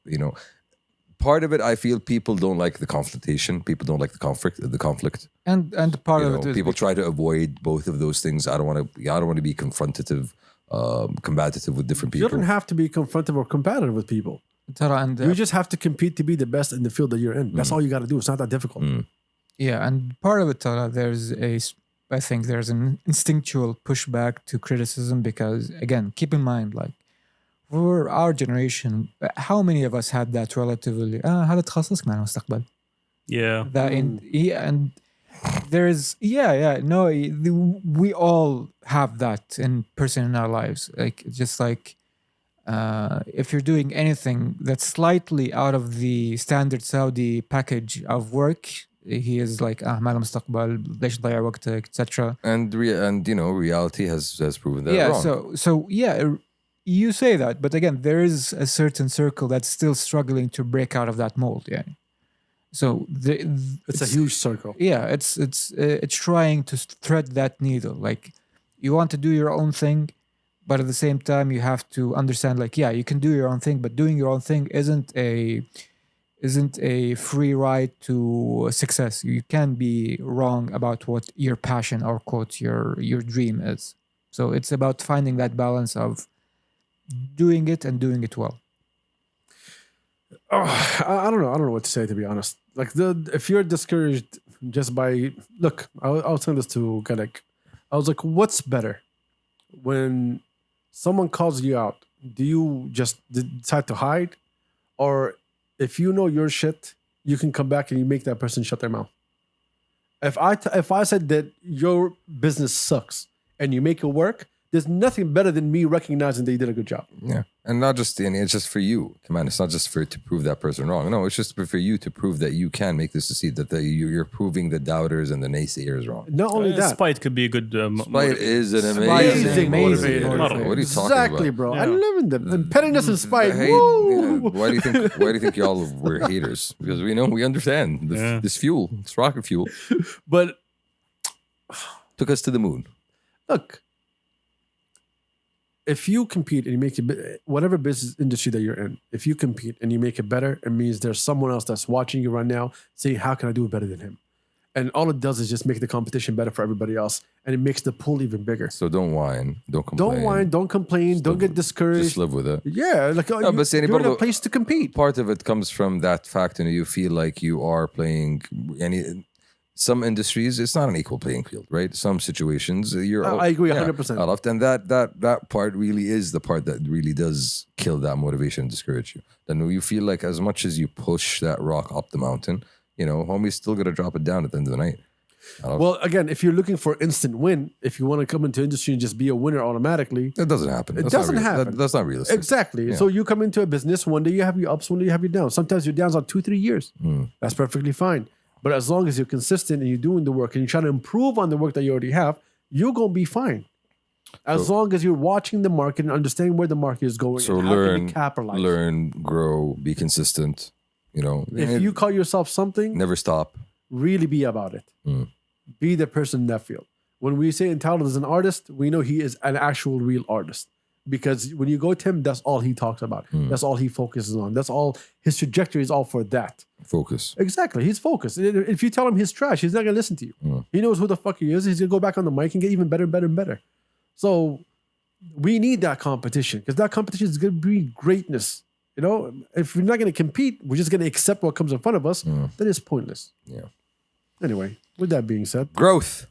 part of it, I feel people don't like the confrontation. People don't like the conflict. And part of it is people try to avoid both of those things. I don't want to be confrontative, combative with different people. You don't have to be confrontive or competitive with people. and You just have to compete to be the best in the field that you're in. That's all you got to do. It's not that difficult. yeah, and part of it, I think there's an instinctual pushback to criticism because, again, keep in mind, like, for our generation, how many of us had that relatively هذا تخصصك مع المستقبل. Yeah. That and there is we all have that in person in our lives. Like, just like if you're doing anything that's slightly out of the standard Saudi package of work, he is like ما له مستقبل ليش تضيع وقتك, etc. And reality has proven that wrong. So you say that, but again, there is a certain circle that's still struggling to break out of that mold. Yeah. So It's a huge circle. Yeah, it's trying to thread that needle. Like, you want to do your own thing, but at the same time, you have to understand, like, yeah, you can do your own thing, but doing your own thing isn't a free ride to success. You can be wrong about what your passion or quote your dream is. So it's about finding that balance of doing it and doing it well. I don't know what to say, to be honest. Like, if you're discouraged just by I was saying this to Ganek. I was like, what's better when someone calls you out? Do you just decide to hide, or if you know your shit, you can come back and you make that person shut their mouth? If I said that your business sucks and you make it work, there's nothing better than me recognizing that you did a good job. Yeah. And not just, it's just for you. Come on, it's not just to prove that person wrong. No, it's just for you to prove that you can make this succeed, that you're proving the doubters and the naysayers wrong. Not only that. Spite could be a good Spite is an amazing motivator. What are you talking Exactly, about? bro. Yeah. I live in them. And pettiness and spite. Hate, Woo! yeah. Why do you think y'all were haters? Because we understand this fuel, this rocket fuel, But took us to the moon. look, if you compete and you make it, whatever business industry that you're in, if you compete and you make it better, it means there's someone else that's watching you right now saying, how can I do it better than him? And all it does is just make the competition better for everybody else. And it makes the pool even bigger. So don't whine, don't complain. Don't whine, don't complain, don't get discouraged. Just live with it. Yeah, like No, but you're in a place to compete. Part of it comes from that fact, you feel like you are playing some industries, it's not an equal playing field, right? Some situations, I agree 100%. And that part really is the part that really does kill that motivation and discourage you. Then you feel like as much as you push that rock up the mountain, homie's still gonna drop it down at the end of the night. Well, again, if you're looking for instant win, if you want to come into industry and just be a winner automatically, that doesn't happen. It doesn't happen. That's not realistic. Exactly. Yeah. So you come into a business, one day you have your ups, one day you have your downs. Sometimes your downs are 2-3 years. That's perfectly fine. But as long as you're consistent and you're doing the work and you're trying to improve on the work that you already have, you're going to be fine. As long as you're watching the market and understanding where the market is going. So and how can you capitalize. learn, grow, be consistent. If you call yourself something, never stop. Really be about it. Be the person in that field. When we say Untitled is an artist, we know he is an actual real artist. Because when you go to him, that's all he talks about. That's all he focuses on. That's all, his trajectory is all for that. Focus. Exactly. He's focused. If you tell him he's trash, he's not going to listen to you. He knows who the fuck he is. He's going to go back on the mic and get even better and better and better. So we need that competition because that competition is going to be greatness You know, if we're not going to compete, we're just going to accept what comes in front of us. That is pointless. Yeah. Anyway, with that being said, Growth.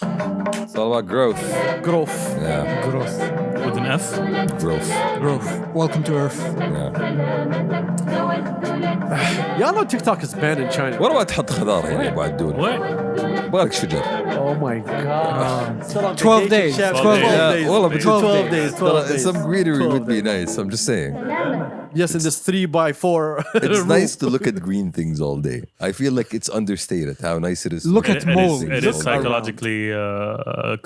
It's all about growth. growth. Yeah. Growth. With an F. Growth. Growth. Welcome to Earth. Yeah. Y'all know TikTok is banned in China. What about تحط خضار هنا بعد دول؟ What? بالك شجر. Oh my God. Still on 12 vacation, days. chef. 12 Yeah, days. والله 12 days. 12 days. Some greenery 12 would be days. nice. I'm just saying. Yes, in this 3x4. It's nice to look at green things all day. I feel like it's understated how nice it is. To Look look at It mold. is, it Look is psychologically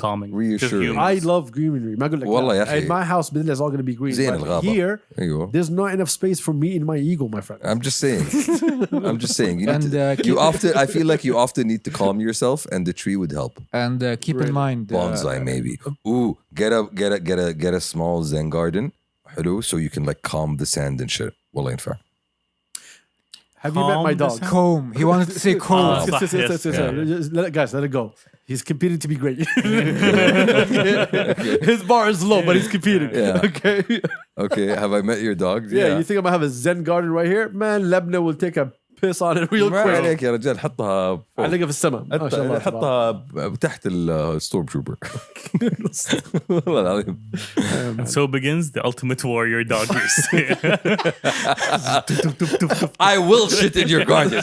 calming. to Reassuring. humans. I love greenery. ما أقول لك والله لا. يا أخي. At my house, business is all going to be green. زين But الغابة. here, أيوه. there's not enough space for me and my ego, my friend. I'm just saying. I'm just saying. You, need And, to, keep- you often. I feel like you often need to calm yourself, and the tree would help. And keep in mind, Bonsai, maybe. Ooh, get a small Zen garden. Hello, so you can like calm the sand and shit. والله ينفع. Have you met my Calm the dog? sound. comb. He wanted to say comb. Just let it go. He's competing to be great. His bar is low, but he's competing. Yeah. Okay. Okay, have I met your dog? Yeah, you think I'm gonna have a Zen garden right here? Man, Lebna will take a piss on it real ما quick. عليك يا رجال حطها فوق. علقها في السماء. ما شاء الله. حطها تحت الستورم تروبر. والله العظيم. And so begins the ultimate warrior dog race. I will shit in your garden.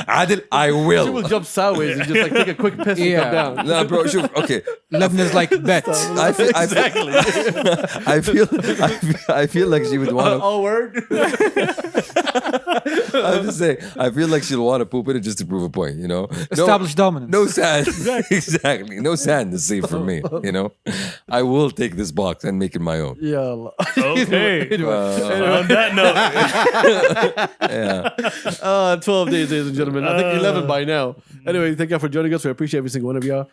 عادل, I She will will. jump sideways and just like take a quick piss and Yeah. come down. Nah, bro, شوف, okay. Lebanon's like bet. Exactly. I feel like she would want to. All word. I'm just saying. I feel like she'll want to poop in it just to prove a point. You know, Establish dominance. No sand. Exactly. No sand is safe for me. You know, I will take this box and make it my own. Yeah. Allah. Okay. Anyway. On that note, Yeah. 12 days, ladies and gentlemen. I think 11 by now. Anyway, thank you for joining us. We appreciate every single one of y'all.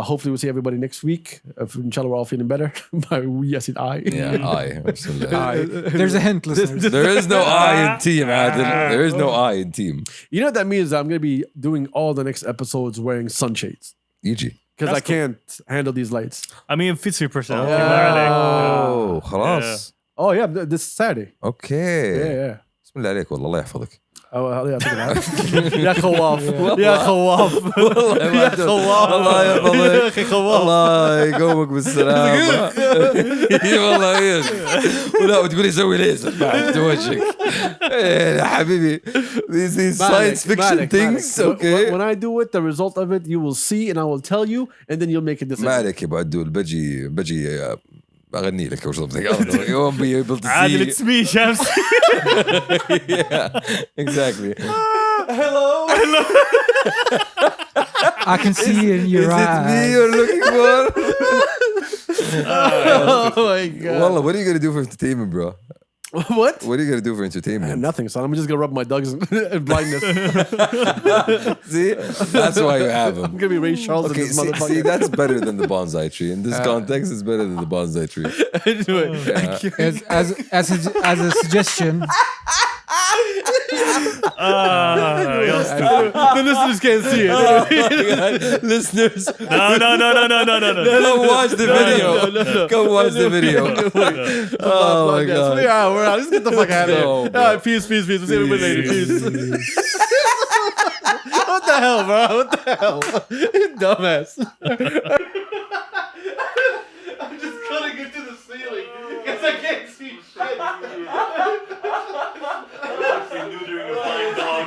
Hopefully, we'll see everybody next week. Inshallah, we're all feeling better. By we, I said I. Yeah. There's a hint, listeners. There is no I in team, Adil. There is no I in team. You know what that means? I'm going to be doing all the next episodes wearing sunshades. Yiji. Because I That's cool. can't handle these lights. I mean, it fits your personality. Oh, خلاص. Oh, yeah. This Saturday. Okay. Yeah. بسم الله عليك والله الله يحفظك. Oh, yeah. يا خواف. يا خواف. يا خواف. الله يحفظك. يا أخي خواف. الله يقومك بالسلامة. اي والله ايش. ولا وتقول لي سوي ليزر بعد وجهك. يا حبيبي. These science fiction things. Okay. When I do it, the result of it, you will see and I will tell you and then you'll make a decision. ما عليك يا ابو عدول بجي اغني لك او something. You won't be able to Adil, see. it's me, Shamsi. Yeah, exactly. Hello. I can see in your Is it me eyes. you're looking for? Oh my God. Wallah, what are you gonna do for entertainment, bro? What? What are you gonna do for entertainment? Nothing, son. I'm just gonna rub my dogs in blindness. See, that's why you have I'm him. gonna be Ray Charles Okay, in this see, motherfucker. that's better than the bonsai tree. In this context, it's better than the bonsai tree. Anyway, As a suggestion, the listeners can't see it. Listeners, No. come watch the video. No. Come watch the video. Oh my Podcast. god. Yeah, we're out. Let's get the fuck out of here. No, bro. All right, peace. We'll see everybody later. Peace. What the hell, bro? What the hell? Dumbass. I'm just cutting into the ceiling because I can't see shit. Neutering a blind dog.